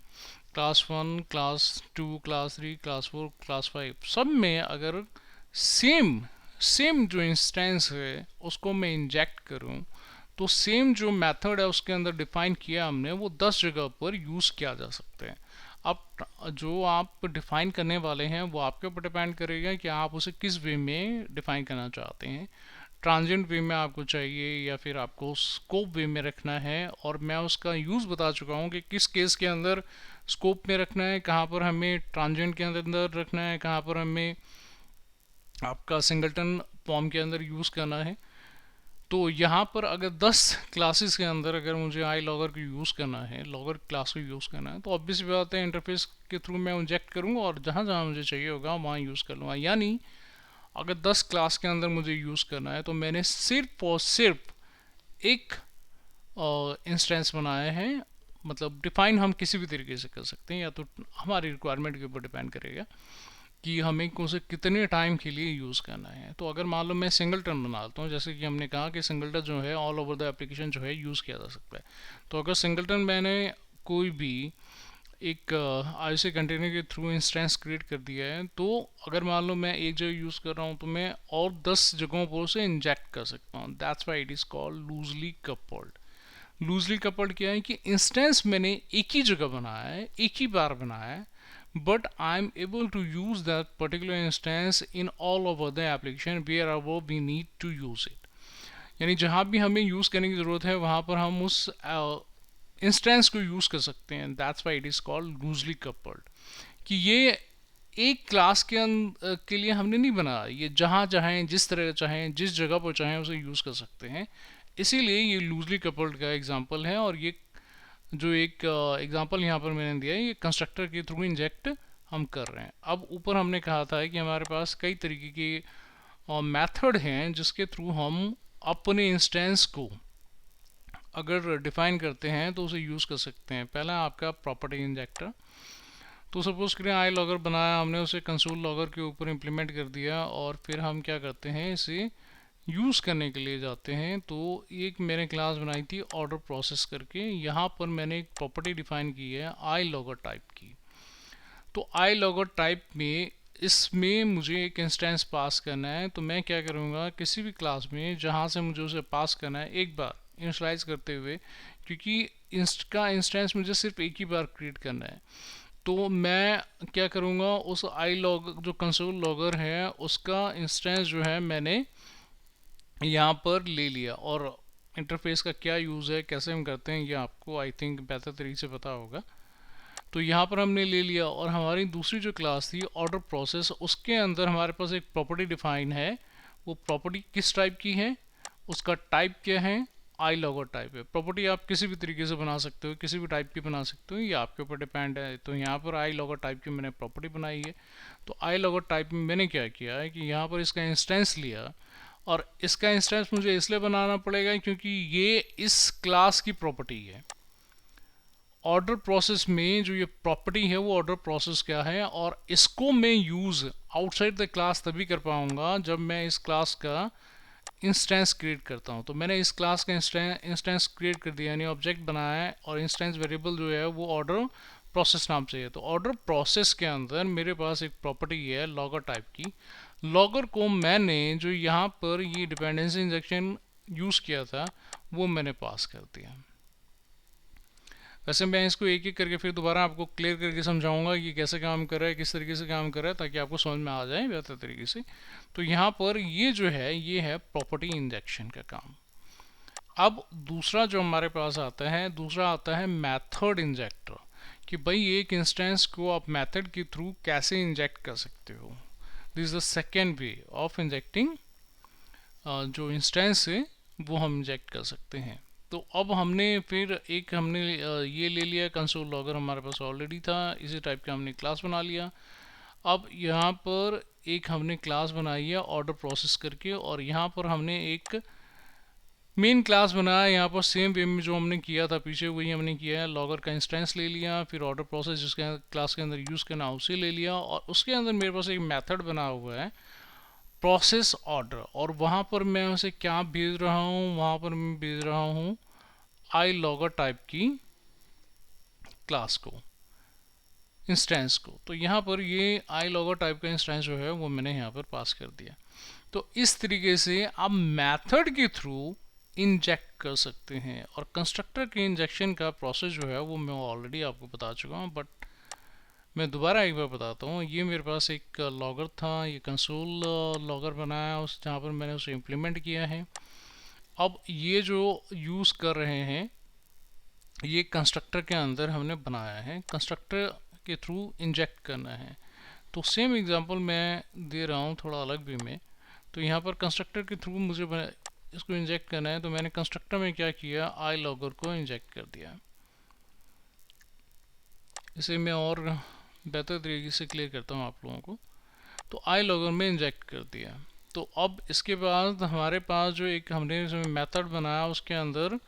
class 1, class 2, class 3, class 4, class 5, सब में अगर सेम जो इंस्टेंस है उसको मैं इंजेक्ट करूं तो सेम जो मेथड है उसके अंदर डिफाइन किया हमने वो 10 जगह पर यूज़ किया जा सकता है। अब जो आप डिफ़ाइन करने वाले हैं वो आपके ऊपर डिपेंड करेगा कि आप उसे किस वे में डिफ़ाइन करना चाहते हैं। ट्रांजिएंट वे में आपको चाहिए या फिर आपको स्कोप वे में रखना है, और मैं उसका यूज़ बता चुका हूँ कि किस केस के अंदर स्कोप में रखना है, कहाँ पर हमें ट्रांजिएंट के अंदर रखना है, कहाँ पर हमें आपका सिंगलटन फॉर्म के अंदर यूज़ करना है। तो यहाँ पर अगर 10 क्लासेस के अंदर अगर मुझे आई लॉगर को यूज़ करना है, लॉगर क्लास को यूज़ करना है, तो ऑब्वियस बात है इंटरफेस के थ्रू मैं इंजेक्ट करूँगा और जहाँ जहाँ मुझे चाहिए होगा वहाँ यूज़ कर लूँगा। यानी अगर 10 क्लास के अंदर मुझे यूज़ करना है तो मैंने सिर्फ और सिर्फ एक इंस्टेंस बनाया है। मतलब डिफाइन हम किसी भी तरीके से कर सकते हैं, या तो हमारी रिक्वायरमेंट के ऊपर डिपेंड करेगा कि हमें उसे कितने टाइम के लिए यूज़ करना है। तो अगर मान लो मैं सिंगलटन बनाता हूँ, जैसे कि हमने कहा कि सिंगलटन जो है ऑल ओवर द एप्लीकेशन जो है यूज़ किया जा सकता है। तो अगर सिंगलटन मैंने कोई भी एक आईसी कंटेनर के थ्रू इंस्टेंस क्रिएट कर दिया है, तो अगर मान लो मैं एक जगह यूज़ कर रहा हूँ तो मैं और 10 जगहों पर उसे इंजेक्ट कर सकता हूँ। That's why it is called loosely coupled. Loosely coupled क्या है कि इंस्टेंस मैंने एक ही जगह बनाया है, एक ही बार बनाया है, but I'm able to use that particular instance in all over the application wherever we need to use it। यानी जहाँ भी हमें यूज़ करने की ज़रूरत है वहाँ पर हम उस इंस्टेंस को यूज़ कर सकते हैं। That's why it is called loosely coupled. कि ये एक क्लास के लिए हमने नहीं बनाया, ये जहाँ चाहें जिस तरह चाहें जिस जगह पर चाहें उसे यूज़ कर सकते हैं। इसीलिए ये लूजली कपल्ड का एग्जांपल है। और ये जो एक एग्जांपल यहाँ पर मैंने दिया है ये कंस्ट्रक्टर के थ्रू इंजेक्ट हम कर रहे हैं। अब ऊपर हमने कहा था कि हमारे पास कई तरीके के मेथड हैं जिसके थ्रू हम अपने इंस्टेंस को अगर डिफाइन करते हैं तो उसे यूज़ कर सकते हैं। पहला आपका प्रॉपर्टी इंजेक्टर। तो सपोज करें आई लॉगर बनाया हमने, उसे कंसोल लॉगर के ऊपर इम्प्लीमेंट कर दिया, और फिर हम क्या करते हैं इसे यूज़ करने के लिए जाते हैं। तो एक मैंने क्लास बनाई थी ऑर्डर प्रोसेस करके, यहाँ पर मैंने एक प्रॉपर्टी डिफाइन की है आई लॉगर टाइप की। तो आई लॉगर टाइप में इसमें मुझे एक इंस्टेंस पास करना है। तो मैं क्या करूँगा, किसी भी क्लास में जहाँ से मुझे उसे पास करना है एक बार इनिशियलाइज करते हुए, क्योंकि इसका इंस्टेंस मुझे सिर्फ एक ही बार क्रिएट करना है, तो मैं क्या करूँगा उस आई लॉग जो कंसोल लॉगर है उसका इंस्टेंस जो है मैंने यहाँ पर ले लिया। और इंटरफेस का क्या यूज़ है, कैसे हम करते हैं, ये आपको आई थिंक बेहतर तरीके से पता होगा। तो यहाँ पर हमने ले लिया, और हमारी दूसरी जो क्लास थी ऑर्डर प्रोसेस, उसके अंदर हमारे पास एक प्रॉपर्टी डिफाइन है। वो प्रॉपर्टी किस टाइप की है, उसका टाइप क्या है, आई लॉगर टाइप है। प्रॉपर्टी आप किसी भी तरीके से बना सकते हो, किसी भी टाइप की बना सकते हो, ये आपके ऊपर डिपेंड है। तो यहाँ पर आई लॉगर टाइप की मैंने प्रॉपर्टी बनाई है। तो आई लॉगर टाइप में मैंने क्या किया है कि यहाँ पर इसका इंस्टेंस लिया, और इसका इंस्टेंस मुझे इसलिए बनाना पड़ेगा क्योंकि ये इस क्लास की प्रॉपर्टी है। ऑर्डर प्रोसेस में जो ये प्रॉपर्टी है वो ऑर्डर प्रोसेस क्या है, और इसको मैं यूज़ आउटसाइड द क्लास तभी कर पाऊंगा जब मैं इस क्लास का इंस्टेंस क्रिएट करता हूँ। तो मैंने इस क्लास का इंस्टेंस क्रिएट कर दिया, यानी ऑब्जेक्ट बनाया है, और इंस्टेंस वेरिएबल जो है वो ऑर्डर प्रोसेस नाम से है। तो ऑर्डर प्रोसेस के अंदर मेरे पास एक प्रॉपर्टी है लॉगर टाइप की। लॉगर को मैंने जो यहाँ पर ये डिपेंडेंसी इंजेक्शन यूज़ किया था वो मैंने पास कर दिया। वैसे मैं इसको एक एक करके फिर दोबारा आपको क्लियर करके समझाऊंगा कि कैसे काम कर रहा है, किस तरीके से काम कर रहा है, ताकि आपको समझ में आ जाए बेहतर तरीके से। तो यहाँ पर ये जो है ये है प्रॉपर्टी इंजेक्शन का काम। अब दूसरा जो हमारे पास आता है, दूसरा आता है मेथड इंजेक्टर। कि भाई एक इंस्टेंस को आप मेथड के थ्रू कैसे इंजेक्ट कर सकते हो। This is the second way of injecting. जो इंस्टेंस है वो हम इंजेक्ट कर सकते हैं। तो अब हमने फिर एक हमने ये ले लिया कंसोल लॉगर, हमारे पास ऑलरेडी था, इसी टाइप का हमने क्लास बना लिया। अब यहाँ पर एक हमने क्लास बनाई है ऑर्डर प्रोसेस करके, और यहाँ पर हमने एक मेन क्लास बनाया। यहाँ पर सेम वे में जो हमने किया था पीछे वही हमने किया है। लॉगर का इंस्टेंस ले लिया, फिर ऑर्डर प्रोसेस जिसके क्लास के अंदर यूज़ करना उसे ले लिया, और उसके अंदर मेरे पास एक मेथड बना हुआ है प्रोसेस ऑर्डर। और वहाँ पर मैं उसे क्या भेज रहा हूँ, वहाँ पर मैं भेज रहा हूँ आई लॉगर टाइप की क्लास को, इंस्टेंस को। तो यहाँ पर ये आई लॉगर टाइप का इंस्टेंस जो है वो मैंने यहाँ पर पास कर दिया। तो इस तरीके से आप मेथड के थ्रू इंजेक्ट कर सकते हैं। और कंस्ट्रक्टर के इंजेक्शन का प्रोसेस जो है वो मैं ऑलरेडी आपको बता चुका हूँ, बट मैं दोबारा एक बार बताता हूँ। ये मेरे पास एक लॉगर था, ये कंसोल लॉगर बनाया उस जहाँ पर मैंने उसे इम्प्लीमेंट किया है। अब ये जो यूज़ कर रहे हैं ये कंस्ट्रक्टर के अंदर हमने बनाया है, कंस्ट्रक्टर के थ्रू इंजेक्ट करना है। तो सेम एग्जांपल मैं दे रहा हूँ थोड़ा अलग वे में। तो यहाँ पर कंस्ट्रक्टर के थ्रू मुझे इसको इंजेक्ट करना है, तो मैंने कंस्ट्रक्टर में क्या किया, आई लॉगर को इंजेक्ट कर दिया। इसे मैं और बेहतर तरीके से क्लियर करता हूँ आप लोगों को। तो आई लॉगर में इंजेक्ट कर दिया। तो अब इसके बाद हमारे पास जो एक हमने मेथड बनाया उसके अंदर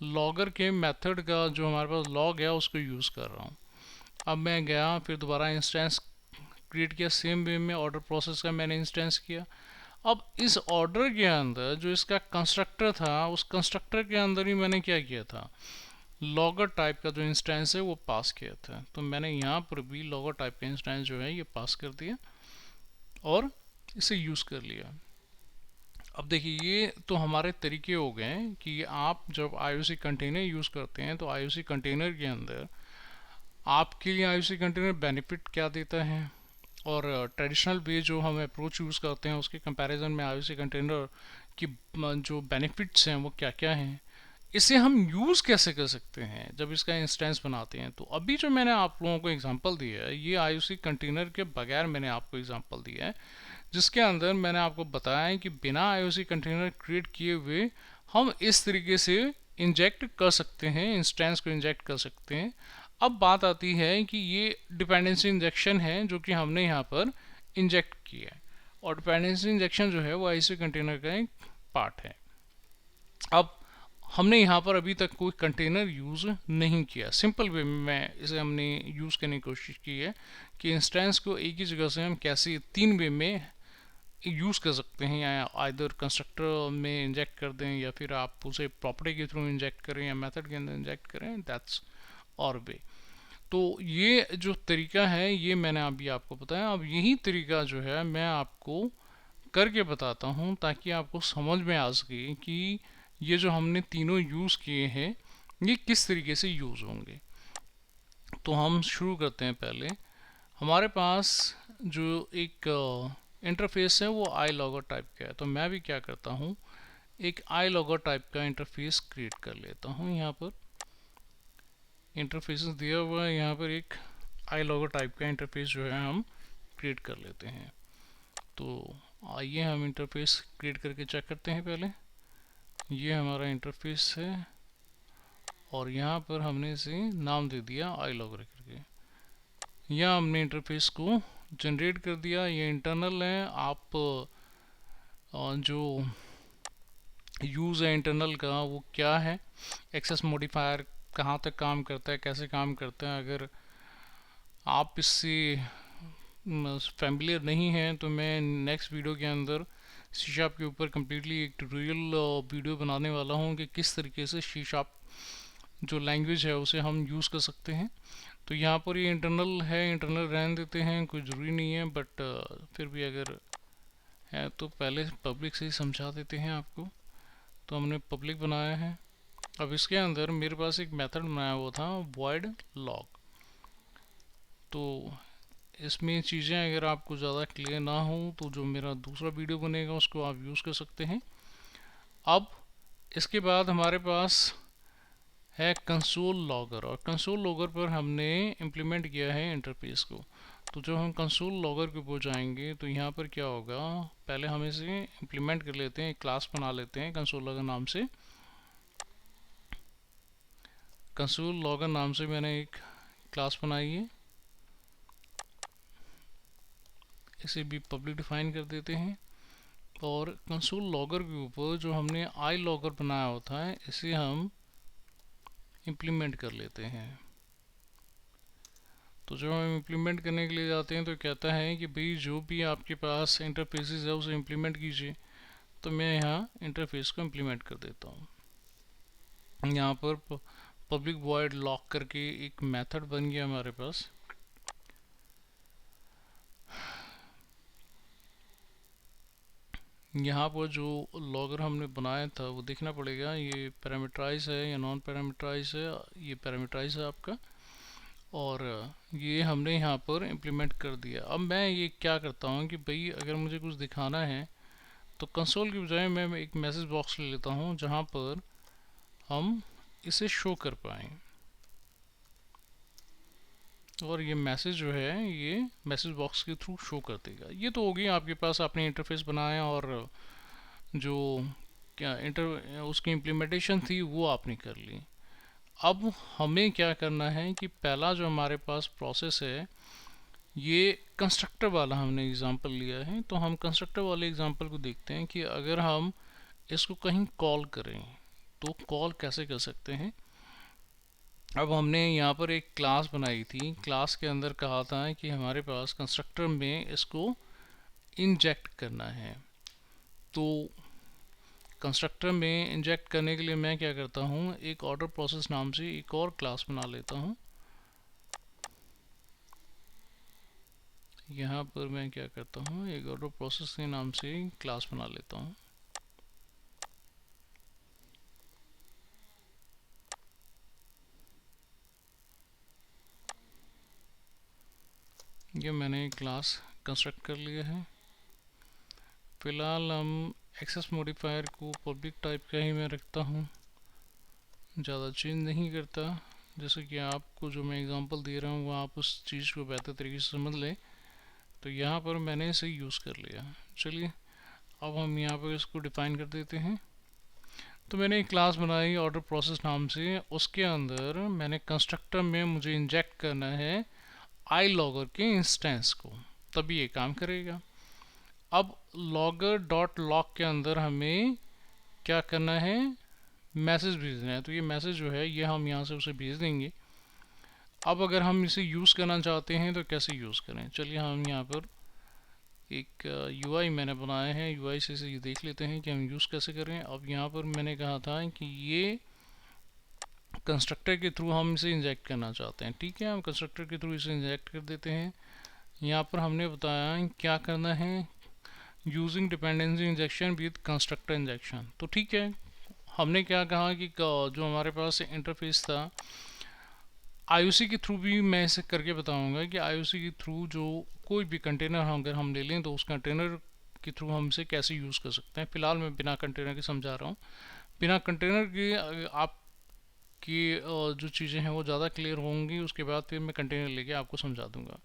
लॉगर के मेथड का जो हमारे पास लॉग है उसको यूज़ कर रहा हूँ। अब मैं गया फिर दोबारा इंस्टेंस क्रिएट किया, सेम वे में ऑर्डर प्रोसेस का मैंने इंस्टेंस किया। अब इस ऑर्डर के अंदर जो इसका कंस्ट्रक्टर था उस कंस्ट्रक्टर के अंदर ही मैंने क्या किया था, लॉगर टाइप का जो इंस्टेंस है वो पास किया था। तो मैंने यहाँ पर भी लॉगर टाइप का इंस्टेंस जो है ये पास कर दिया और इसे यूज़ कर लिया। अब देखिए ये तो हमारे तरीके हो गए कि आप जब IOC कंटेनर यूज़ करते हैं तो IOC कंटेनर के अंदर आपके लिए IOC कंटेनर बेनिफिट क्या देता है, और ट्रेडिशनल वे जो हम अप्रोच यूज़ करते हैं उसके कंपैरिजन में IOC कंटेनर की जो बेनिफिट्स हैं वो क्या क्या हैं, इसे हम यूज़ कैसे कर सकते हैं जब इसका इंस्टेंस बनाते हैं। तो अभी जो मैंने आप लोगों को एग्जांपल दिया है ये IOC कंटेनर के बगैर मैंने आपको एग्जांपल दिया है, जिसके अंदर मैंने आपको बताया है कि बिना IOC कंटेनर क्रिएट किए हुए हम इस तरीके से इंजेक्ट कर सकते हैं, इंस्टेंस को इंजेक्ट कर सकते हैं। अब बात आती है कि ये डिपेंडेंसी इंजेक्शन है जो कि हमने यहाँ पर इंजेक्ट किया है, और डिपेंडेंसी इंजेक्शन जो है वो IOC कंटेनर का एक पार्ट है। अब हमने यहाँ पर अभी तक कोई कंटेनर यूज़ नहीं किया, सिंपल वे में इसे हमने यूज़ करने की कोशिश की है कि इंस्टेंस को एक ही जगह से हम कैसे तीन वे में यूज़ कर सकते हैं, या आइदर कंस्ट्रक्टर में इंजेक्ट कर दें या फिर आप उसे प्रॉपर्टी के थ्रू इंजेक्ट करें या मेथड के अंदर इंजेक्ट करें, दैट्स और वे। तो ये जो तरीका है ये मैंने अभी आपको बताया। अब यही तरीका जो है मैं आपको करके बताता हूँ ताकि आपको समझ में आ सके कि ये जो हमने तीनों यूज़ किए हैं ये किस तरीके से यूज़ होंगे। तो हम शुरू करते हैं। पहले हमारे पास जो एक इंटरफेस है वो आई लॉगर टाइप का है, तो मैं भी क्या करता हूँ एक आई लॉगर टाइप का इंटरफेस क्रिएट कर लेता हूँ। यहाँ पर इंटरफेसेस दिया हुआ है, यहाँ पर एक आई लॉगर टाइप का इंटरफेस जो है हम क्रिएट कर लेते हैं। तो आइए हम इंटरफेस क्रिएट करके चेक करते हैं। पहले ये हमारा इंटरफेस है और यहाँ पर हमने इसे नाम दे दिया आई लॉगर करके। यहाँ हमने इंटरफेस को जनरेट कर दिया। ये इंटरनल है, आप जो यूज़ है इंटरनल का वो क्या है, एक्सेस मॉडिफायर कहाँ तक काम करता है, कैसे काम करता है। अगर आप इससे फैमिलियर नहीं हैं तो मैं नेक्स्ट वीडियो के अंदर सी शार्प के ऊपर कम्प्लीटली एक ट्यूटोरियल वीडियो बनाने वाला हूँ कि किस तरीके से सी शार्प जो लैंग्वेज है उसे हम यूज़ कर सकते हैं। तो यहाँ पर ये इंटरनल है, इंटरनल रहने देते हैं, कोई ज़रूरी नहीं है, बट फिर भी अगर है तो पहले पब्लिक से ही समझा देते हैं आपको। तो हमने पब्लिक बनाया है। अब इसके अंदर मेरे पास एक मेथड बनाया हुआ था void log। तो इसमें चीज़ें अगर आपको ज़्यादा क्लियर ना हो तो जो मेरा दूसरा वीडियो बनेगा उसको आप यूज़ कर सकते हैं। अब इसके बाद हमारे पास है कंसोल लॉगर, और कंसोल लॉगर पर हमने इम्प्लीमेंट किया है इंटरफेस को। तो जब हम कंसोल लॉगर के ऊपर जाएंगे तो यहाँ पर क्या होगा, पहले हम इसे इम्प्लीमेंट कर लेते हैं, एक क्लास बना लेते हैं कंसोल लॉगर नाम से। कंसोल लॉगर नाम से मैंने एक क्लास बनाई है, इसे भी पब्लिक डिफाइन कर देते हैं। और कंसोल लॉगर के ऊपर जो हमने आई लॉगर बनाया होता है इसे हम इम्प्लीमेंट कर लेते हैं। तो जब हम इम्प्लीमेंट करने के लिए जाते हैं तो कहता है कि भाई जो भी आपके पास इंटरफेसेस है उसे इम्प्लीमेंट कीजिए। तो मैं यहाँ इंटरफेस को इम्प्लीमेंट कर देता हूँ। यहाँ पर पब्लिक वॉइड लॉक करके एक मेथड बन गया हमारे पास। यहाँ पर जो लॉगर हमने बनाया था वो देखना पड़ेगा, ये पैरामीटराइज है या नॉन पैरामीटराइज है। ये पैरामीटराइज है आपका। और ये हमने यहाँ पर इम्प्लीमेंट कर दिया। अब मैं ये क्या करता हूँ कि भाई अगर मुझे कुछ दिखाना है तो कंसोल की बजाय मैं एक मैसेज बॉक्स ले लेता हूँ जहाँ पर हम इसे शो कर पाएँ। और ये मैसेज जो है ये मैसेज बॉक्स के थ्रू शो कर देगा। ये तो होगी आपके पास आपने इंटरफेस बनाया और जो क्या उसकी इम्प्लीमेंटेशन थी वो आपने कर ली। अब हमें क्या करना है कि पहला जो हमारे पास प्रोसेस है, ये कंस्ट्रक्टर वाला हमने एग्जांपल लिया है, तो हम कंस्ट्रक्टर वाले एग्जांपल को देखते हैं कि अगर हम इसको कहीं कॉल करें तो कॉल कैसे कर सकते हैं। अब हमने यहाँ पर एक क्लास बनाई थी, क्लास के अंदर कहा था कि हमारे पास कंस्ट्रक्टर में इसको इंजेक्ट करना है। तो कंस्ट्रक्टर में इंजेक्ट करने के लिए मैं क्या करता हूँ, एक ऑर्डर प्रोसेस नाम से एक और क्लास बना लेता हूँ। यहाँ पर मैं क्या करता हूँ, एक ऑर्डर प्रोसेस के नाम से क्लास बना लेता हूँ। ये मैंने क्लास कंस्ट्रक्ट कर लिया है। फिलहाल हम एक्सेस मॉडिफायर को पब्लिक टाइप का ही मैं रखता हूँ, ज़्यादा चेंज नहीं करता। जैसे कि आपको जो मैं एग्जांपल दे रहा हूँ वो आप उस चीज़ को बेहतर तरीके से समझ लें। तो यहाँ पर मैंने इसे यूज़ कर लिया। चलिए अब हम यहाँ पर इसको डिफाइन कर देते हैं। तो मैंने एक क्लास बनाई ऑर्डर प्रोसेस नाम से, उसके अंदर मैंने कंस्ट्रक्टर में मुझे इंजेक्ट करना है आई लॉगर के इंस्टेंस को, तभी ये काम करेगा। अब लॉगर डॉट लॉग के अंदर हमें क्या करना है, मैसेज भेजना है। तो ये मैसेज जो है ये हम यहाँ से उसे भेज देंगे। अब अगर हम इसे यूज़ करना चाहते हैं तो कैसे यूज़ करें, चलिए हम यहाँ पर एक यूआई मैंने बनाया है, यूआई से ये देख लेते हैं कि हम यूज़ कैसे करें। अब यहाँ पर मैंने कहा था कि ये कंस्ट्रक्टर के थ्रू हम इसे इंजेक्ट करना चाहते हैं। ठीक है, हम कंस्ट्रक्टर के थ्रू इसे इंजेक्ट कर देते हैं। यहाँ पर हमने बताया क्या करना है, using dependency injection with constructor injection. तो ठीक है, हमने क्या कहा कि जो हमारे पास इंटरफेस था आईओसी के थ्रू भी मैं इसे करके बताऊंगा कि आईओसी के थ्रू जो कोई भी कंटेनर अगर हम ले लें तो उस कंटेनर के थ्रू हम इसे कैसे यूज़ कर सकते हैं। फिलहाल मैं बिना कंटेनर के समझा रहा हूँ। बिना कंटेनर के आपकी जो चीज़ें हैं वो ज़्यादा क्लियर होंगी, उसके बाद फिर मैं कंटेनर लेके आपको समझा दूंगा।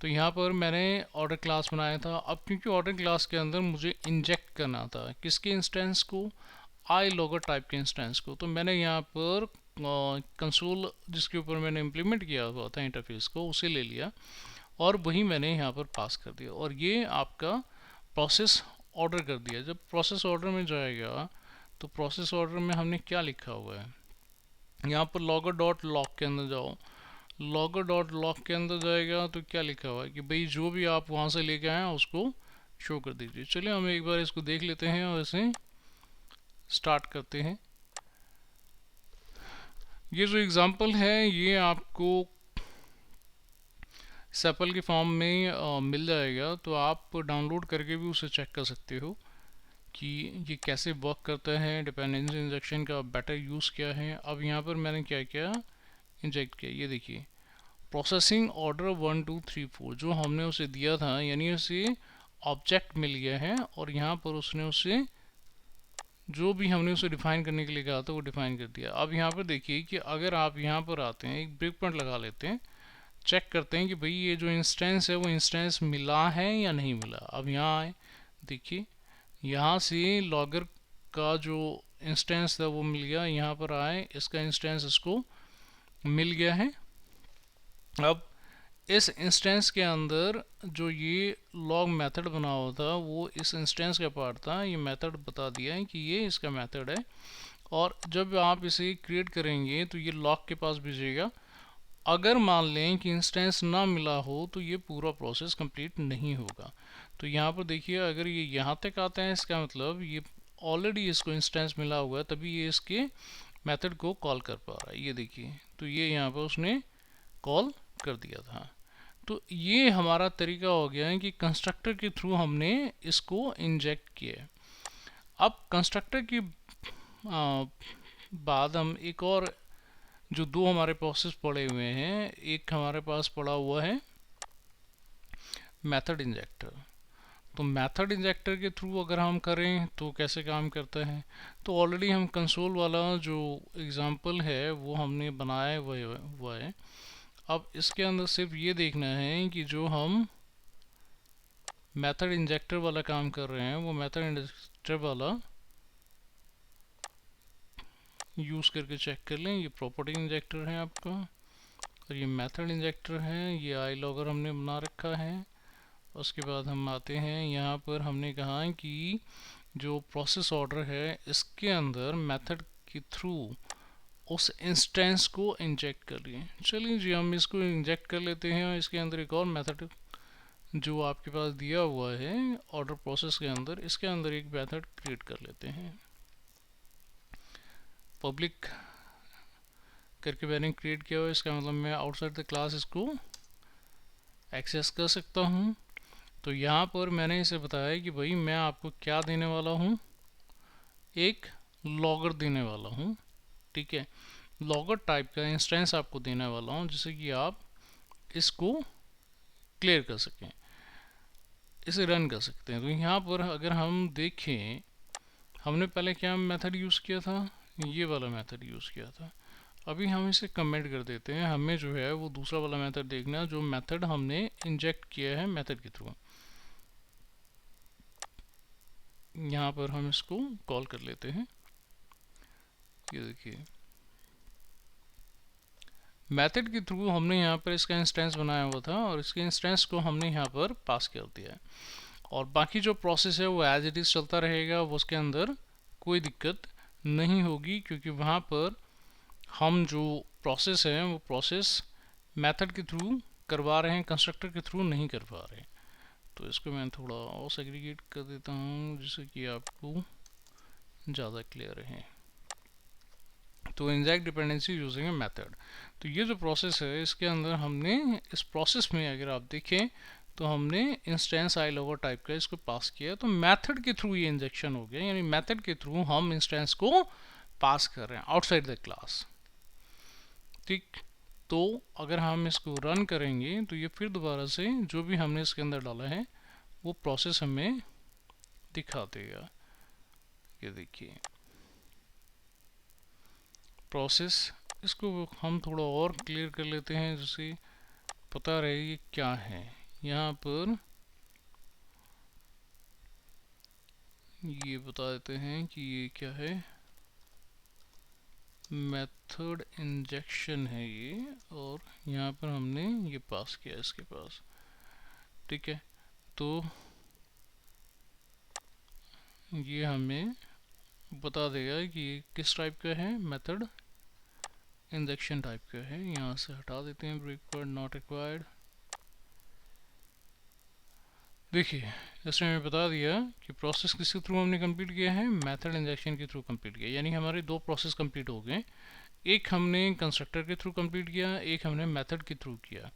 तो यहाँ पर मैंने ऑर्डर क्लास बनाया था। अब क्योंकि ऑर्डर क्लास के अंदर मुझे इंजेक्ट करना था किसके इंस्टेंस को, आई लॉगर टाइप के इंस्टेंस को, तो मैंने यहाँ पर कंसोल जिसके ऊपर मैंने इम्प्लीमेंट किया हुआ था इंटरफेस को उसे ले लिया और वही मैंने यहाँ पर पास कर दिया और ये आपका प्रोसेस ऑर्डर कर दिया। जब प्रोसेस ऑर्डर में जाएगा तो प्रोसेस ऑर्डर में हमने क्या लिखा हुआ है, यहाँ पर लॉगर डॉट लॉग के अंदर जाओ, लॉगर डॉट लॉग के अंदर जाएगा तो क्या लिखा हुआ है कि भाई जो भी आप वहाँ से लेके आए उसको शो कर दीजिए। चलिए हम एक बार इसको देख लेते हैं और इसे स्टार्ट करते हैं। ये जो एग्ज़ाम्पल है ये आपको सेपल के फॉर्म में मिल जाएगा, तो आप डाउनलोड करके भी उसे चेक कर सकते हो कि ये कैसे वर्क करता है, डिपेंडेंसी इंजेक्शन का बेटर यूज़ क्या है। अब यहाँ पर मैंने क्या किया, इंजेक्ट किया, ये देखिए प्रोसेसिंग ऑर्डर 1 2 3 4 जो हमने उसे दिया था, यानी उसे ऑब्जेक्ट मिल गया है और यहाँ पर उसने उसे जो भी हमने उसे डिफाइन करने के लिए कहा था वो डिफाइन कर दिया। अब यहाँ पर देखिए कि अगर आप यहाँ पर आते हैं, एक ब्रेक पॉइंट लगा लेते हैं, चेक करते हैं कि भाई ये जो इंस्टेंस है वो इंस्टेंस मिला है या नहीं मिला। अब यहाँ आए, देखिए यहाँ से लॉगर का जो इंस्टेंस था वो मिल गया, यहाँ पर आए इसका इंस्टेंस इसको मिल गया है। अब इस इंस्टेंस के अंदर जो ये लॉग मेथड बना हुआ था वो इस इंस्टेंस का पार्ट था, ये मेथड बता दिया है कि ये इसका मेथड है और जब आप इसे क्रिएट करेंगे तो ये लॉग के पास भेजेगा। अगर मान लें कि इंस्टेंस ना मिला हो तो ये पूरा प्रोसेस कंप्लीट नहीं होगा। तो यहाँ पर देखिए अगर ये यहाँ तक आता है इसका मतलब ये ऑलरेडी इसको इंस्टेंस मिला हुआ है, तभी ये इसके मेथड को कॉल कर पा रहा है। ये देखिए तो ये यहाँ पर उसने कॉल कर दिया था। तो ये हमारा तरीका हो गया है कि कंस्ट्रक्टर के थ्रू हमने इसको इंजेक्ट किया है। अब कंस्ट्रक्टर की बाद हम एक और जो दो हमारे प्रोसेस पड़े हुए हैं, एक हमारे पास पड़ा हुआ है मेथड इंजेक्टर। तो मेथड इंजेक्टर के थ्रू अगर हम करें तो कैसे काम करता है, तो ऑलरेडी हम कंसोल वाला जो एग्जांपल है वो हमने बनाया हुआ है। अब इसके अंदर सिर्फ ये देखना है कि जो हम मेथड इंजेक्टर वाला काम कर रहे हैं वो मेथड इंजेक्टर वाला यूज़ करके चेक कर लें। ये प्रॉपर्टी इंजेक्टर है आपका और ये मेथड इंजेक्टर है, ये आई लॉगर हमने बना रखा है। उसके बाद हम आते हैं यहाँ पर, हमने कहा कि जो प्रोसेस ऑर्डर है इसके अंदर मेथड के थ्रू उस इंस्टेंस को इंजेक्ट कर लिए। चलिए जी, हम इसको इंजेक्ट कर लेते हैं और इसके अंदर एक और मेथड जो आपके पास दिया हुआ है ऑर्डर प्रोसेस के अंदर, इसके अंदर एक मेथड क्रिएट कर लेते हैं। पब्लिक करके मैंने क्रिएट किया हुआ है, इसका मतलब मैं आउटसाइड द क्लास इसको एक्सेस कर सकता हूँ। तो यहाँ पर मैंने इसे बताया कि भाई मैं आपको क्या देने वाला हूँ, एक लॉगर देने वाला हूँ, ठीक है। लॉगर टाइप का इंस्टेंस आपको देने वाला हूँ जिससे कि आप इसको क्लियर कर सकें, इसे रन कर सकते हैं। तो यहाँ पर अगर हम देखें, हमने पहले क्या मेथड यूज़ किया था, ये वाला मेथड यूज़ किया था। अभी हम इसे कमेंट कर देते हैं, हमें जो है वो दूसरा वाला मेथड देखना है जो मेथड हमने इंजेक्ट किया है मेथड के थ्रू। यहाँ पर हम इसको कॉल कर लेते हैं। ये देखिए मेथड के थ्रू हमने यहाँ पर इसका इंस्टेंस बनाया हुआ था और इसके इंस्टेंस को हमने यहाँ पर पास कर दिया है और बाकी जो प्रोसेस है वो एज इट इज़ चलता रहेगा, वो उसके अंदर कोई दिक्कत नहीं होगी क्योंकि वहाँ पर हम जो प्रोसेस है वो प्रोसेस मेथड के थ्रू करवा रहे हैं, कंस्ट्रक्टर के थ्रू नहीं करवा रहे हैं। तो इसको मैं थोड़ा और सेग्रीगेट कर देता हूँ जिससे कि आपको ज़्यादा क्लियर रहे। तो inject dependency using a method, तो ये जो प्रोसेस है इसके अंदर हमने इस प्रोसेस में अगर आप देखें तो हमने इंस्टेंस आई लॉगर टाइप का इसको पास किया, तो मेथड के थ्रू ये इंजेक्शन हो गया, यानी मेथड के थ्रू हम इंस्टेंस को पास कर रहे हैं आउटसाइड द क्लास, ठीक। तो अगर हम इसको रन करेंगे तो ये फिर दोबारा से जो भी हमने इसके अंदर डाला है वो प्रोसेस हमें दिखा देगा। ये देखिए प्रोसेस, इसको हम थोड़ा और क्लियर कर लेते हैं जिससे पता रहे ये क्या है। यहाँ पर ये बता देते हैं कि ये क्या है, मेथड इंजेक्शन है ये, और यहाँ पर हमने ये पास किया इसके पास, ठीक है। तो ये हमें बता देगा कि ये किस टाइप का है, मेथड इंजेक्शन टाइप का है। यहाँ से हटा देते हैं ब्रेक वर्ड नॉट रिक्वायर्ड। देखिए इसने हमें बता दिया कि प्रोसेस किसके थ्रू हमने कंप्लीट किया है, मेथड इंजेक्शन के थ्रू कंप्लीट किया, यानी हमारे दो प्रोसेस कंप्लीट हो गए। एक हमने कंस्ट्रक्टर के थ्रू कंप्लीट किया, एक हमने मेथड के थ्रू किया।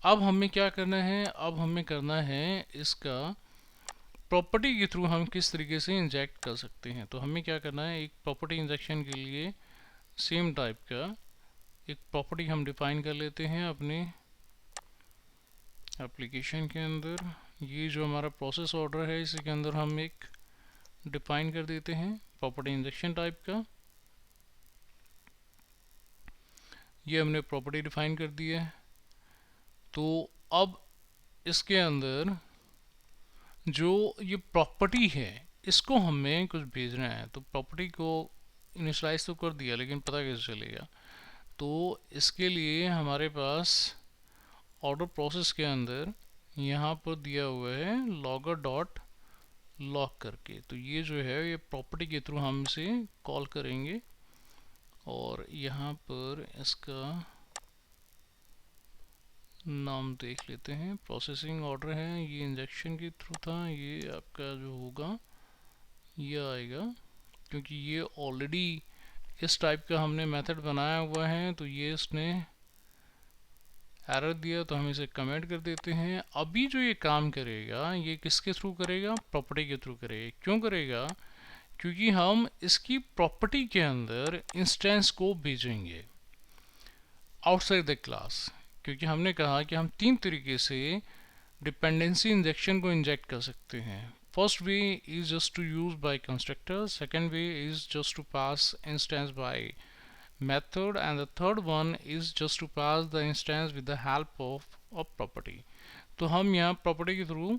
अब हमें क्या करना है, अब हमें करना है इसका प्रॉपर्टी के थ्रू हम किस तरीके से इंजेक्ट कर सकते हैं। तो हमें क्या करना है, एक प्रॉपर्टी इंजेक्शन के लिए सेम टाइप का एक प्रॉपर्टी हम डिफाइन कर लेते हैं अपने एप्लीकेशन के अंदर। ये जो हमारा प्रोसेस ऑर्डर है इसके अंदर हम एक डिफाइन कर देते हैं प्रॉपर्टी इंजेक्शन टाइप का। ये हमने प्रॉपर्टी डिफाइन कर दी है। तो अब इसके अंदर जो ये प्रॉपर्टी है इसको हमें कुछ भेजना है, तो प्रॉपर्टी को इनिशलाइज तो कर दिया लेकिन पता कैसे चलेगा, तो इसके लिए हमारे पास ऑर्डर प्रोसेस के अंदर यहाँ पर दिया हुआ है लॉगर डॉट लॉग करके। तो ये जो है ये प्रॉपर्टी के थ्रू हम इसे कॉल करेंगे और यहाँ पर इसका नाम देख लेते हैं, प्रोसेसिंग ऑर्डर है, ये इंजेक्शन के थ्रू था, ये आपका जो होगा ये आएगा क्योंकि ये ऑलरेडी इस टाइप का हमने मेथड बनाया हुआ है, तो ये इसने एरर दिया तो हम इसे कमेंट कर देते हैं। अभी जो ये काम करेगा ये किसके थ्रू करेगा, प्रॉपर्टी के थ्रू करेगा। क्यों करेगा, क्योंकि हम इसकी प्रॉपर्टी के अंदर इंस्टेंस को भेजेंगे। आउटसाइड द क्लास, क्योंकि हमने कहा कि हम तीन तरीके से डिपेंडेंसी इंजेक्शन को इंजेक्ट कर सकते हैं. First way is just to use by constructor, second way is just to pass instance by method, and the third one is just to pass the instance with the help of a property. तो हम यहाँ प्रॉपर्टी के थ्रू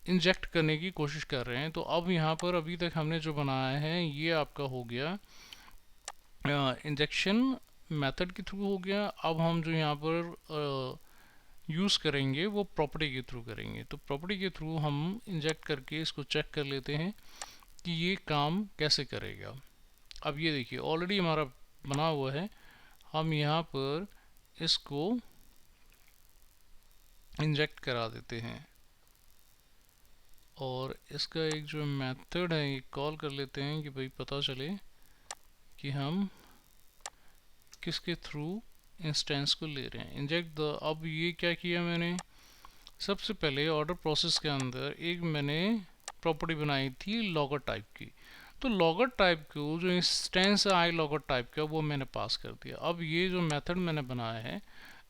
इंजेक्ट करने की कोशिश कर रहे हैं. तो अब यहाँ पर अभी तक हमने जो बनाया है ये आपका हो गया इंजेक्शन मेथड के थ्रू हो गया. अब हम जो यहाँ पर यूज़ करेंगे वो प्रॉपर्टी के थ्रू करेंगे. तो प्रॉपर्टी के थ्रू हम इंजेक्ट करके इसको चेक कर लेते हैं कि ये काम कैसे करेगा. अब ये देखिए ऑलरेडी हमारा बना हुआ है. हम यहाँ पर इसको इंजेक्ट करा देते हैं और इसका एक जो मेथड है ये कॉल कर लेते हैं कि भाई पता चले कि हम किसके थ्रू इंस्टेंस को ले रहे हैं. इंजेक्ट द, अब ये क्या किया मैंने, सबसे पहले ऑर्डर प्रोसेस के अंदर एक मैंने प्रॉपर्टी बनाई थी लॉगर टाइप की. तो लॉगर टाइप को जो इंस्टेंस है आई लॉगर टाइप का वो मैंने पास कर दिया. अब ये जो मेथड मैंने बनाया है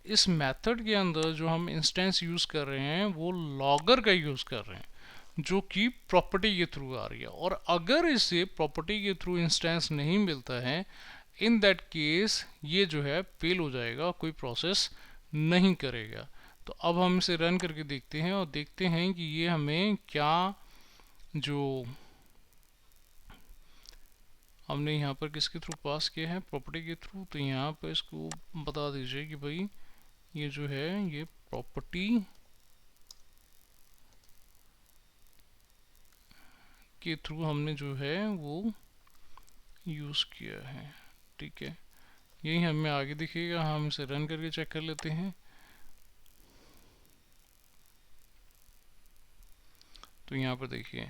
इस मेथड के अंदर जो हम इंस्टेंस यूज़ कर रहे हैं वो लॉगर का यूज़ कर रहे हैं जो कि प्रॉपर्टी के थ्रू आ रही है. और अगर इसे प्रॉपर्टी के थ्रू इंस्टेंस नहीं मिलता है इन दैट केस ये जो है फेल हो जाएगा, कोई प्रोसेस नहीं करेगा. तो अब हम इसे रन करके देखते हैं और देखते हैं कि ये हमें क्या जो हमने यहाँ पर किसके थ्रू पास किया है, प्रॉपर्टी के थ्रू. तो यहाँ पर इसको बता दीजिए कि भाई ये जो है ये प्रॉपर्टी के थ्रू हमने जो है वो यूज़ किया है. ठीक है, यही हमें आगे दिखेगा. हम इसे रन करके चेक कर लेते हैं. तो यहाँ पर देखिए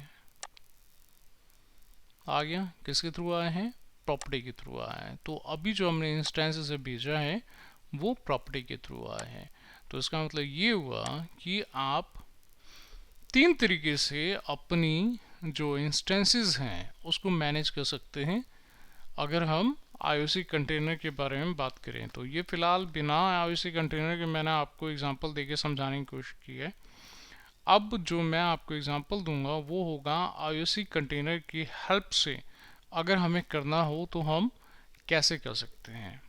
आ गया, किसके थ्रू आए हैं, प्रॉपर्टी के थ्रू आए हैं. तो अभी जो हमने इंस्टेंस से भेजा है वो प्रॉपर्टी के थ्रू आए हैं. तो इसका मतलब ये हुआ कि आप तीन तरीके से अपनी जो इंस्टेंसेस हैं उसको मैनेज कर सकते हैं. अगर हम IOC कंटेनर के बारे में बात करें तो ये फ़िलहाल बिना IOC कंटेनर के मैंने आपको एग्जांपल देके समझाने की कोशिश की है. अब जो मैं आपको एग्जांपल दूंगा वो होगा IOC कंटेनर की हेल्प से अगर हमें करना हो तो हम कैसे कर सकते हैं.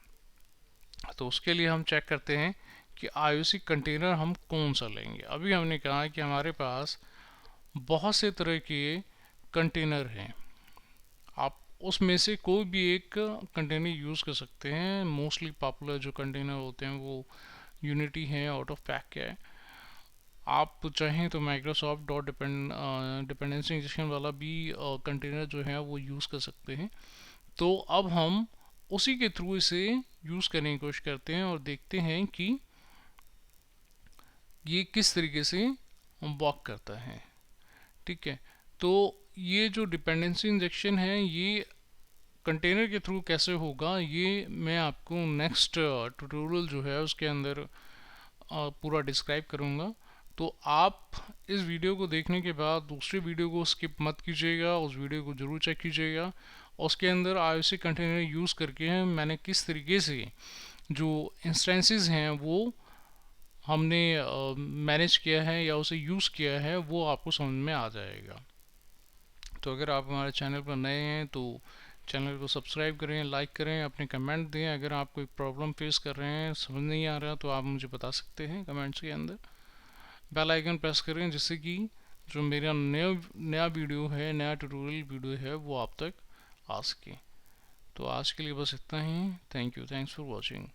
तो उसके लिए हम चेक करते हैं कि IOC कंटेनर हम कौन सा लेंगे. अभी हमने कहा कि हमारे पास बहुत से तरह के कंटेनर हैं, आप उसमें से कोई भी एक कंटेनर यूज़ कर सकते हैं. मोस्टली पॉपुलर जो कंटेनर होते हैं वो यूनिटी है, आउट ऑफ पैक है. आप चाहें तो माइक्रोसॉफ्ट डॉट डिपेंडेंसी इंजेक्शन वाला भी कंटेनर जो है वो यूज़ कर सकते हैं. तो अब हम उसी के थ्रू इसे यूज़ करने की कोशिश करते हैं और देखते हैं कि ये किस तरीके से वर्क करता है. ठीक है, तो ये जो डिपेंडेंसी इंजेक्शन है ये कंटेनर के थ्रू कैसे होगा ये मैं आपको नेक्स्ट ट्यूटोरियल जो है उसके अंदर पूरा डिस्क्राइब करूँगा. तो आप इस वीडियो को देखने के बाद दूसरे वीडियो को स्किप मत कीजिएगा, उस वीडियो को ज़रूर चेक कीजिएगा. उसके अंदर IOC कंटेनर यूज़ करके मैंने किस तरीके से जो इंस्टेंसेस हैं वो हमने मैनेज किया है या उसे यूज़ किया है वो आपको समझ में आ जाएगा. तो अगर आप हमारे चैनल पर नए हैं तो चैनल को सब्सक्राइब करें, लाइक करें, अपने कमेंट दें. अगर आप कोई प्रॉब्लम फेस कर रहे हैं, समझ नहीं आ रहा तो आप मुझे बता सकते हैं कमेंट्स के अंदर. बेल आइकन प्रेस करें जिससे कि जो मेरा नया वीडियो है, नया ट्यूटोरियल वीडियो है वो आप तक आ सके. तो आज के लिए बस इतना ही. Thank you, thanks for watching.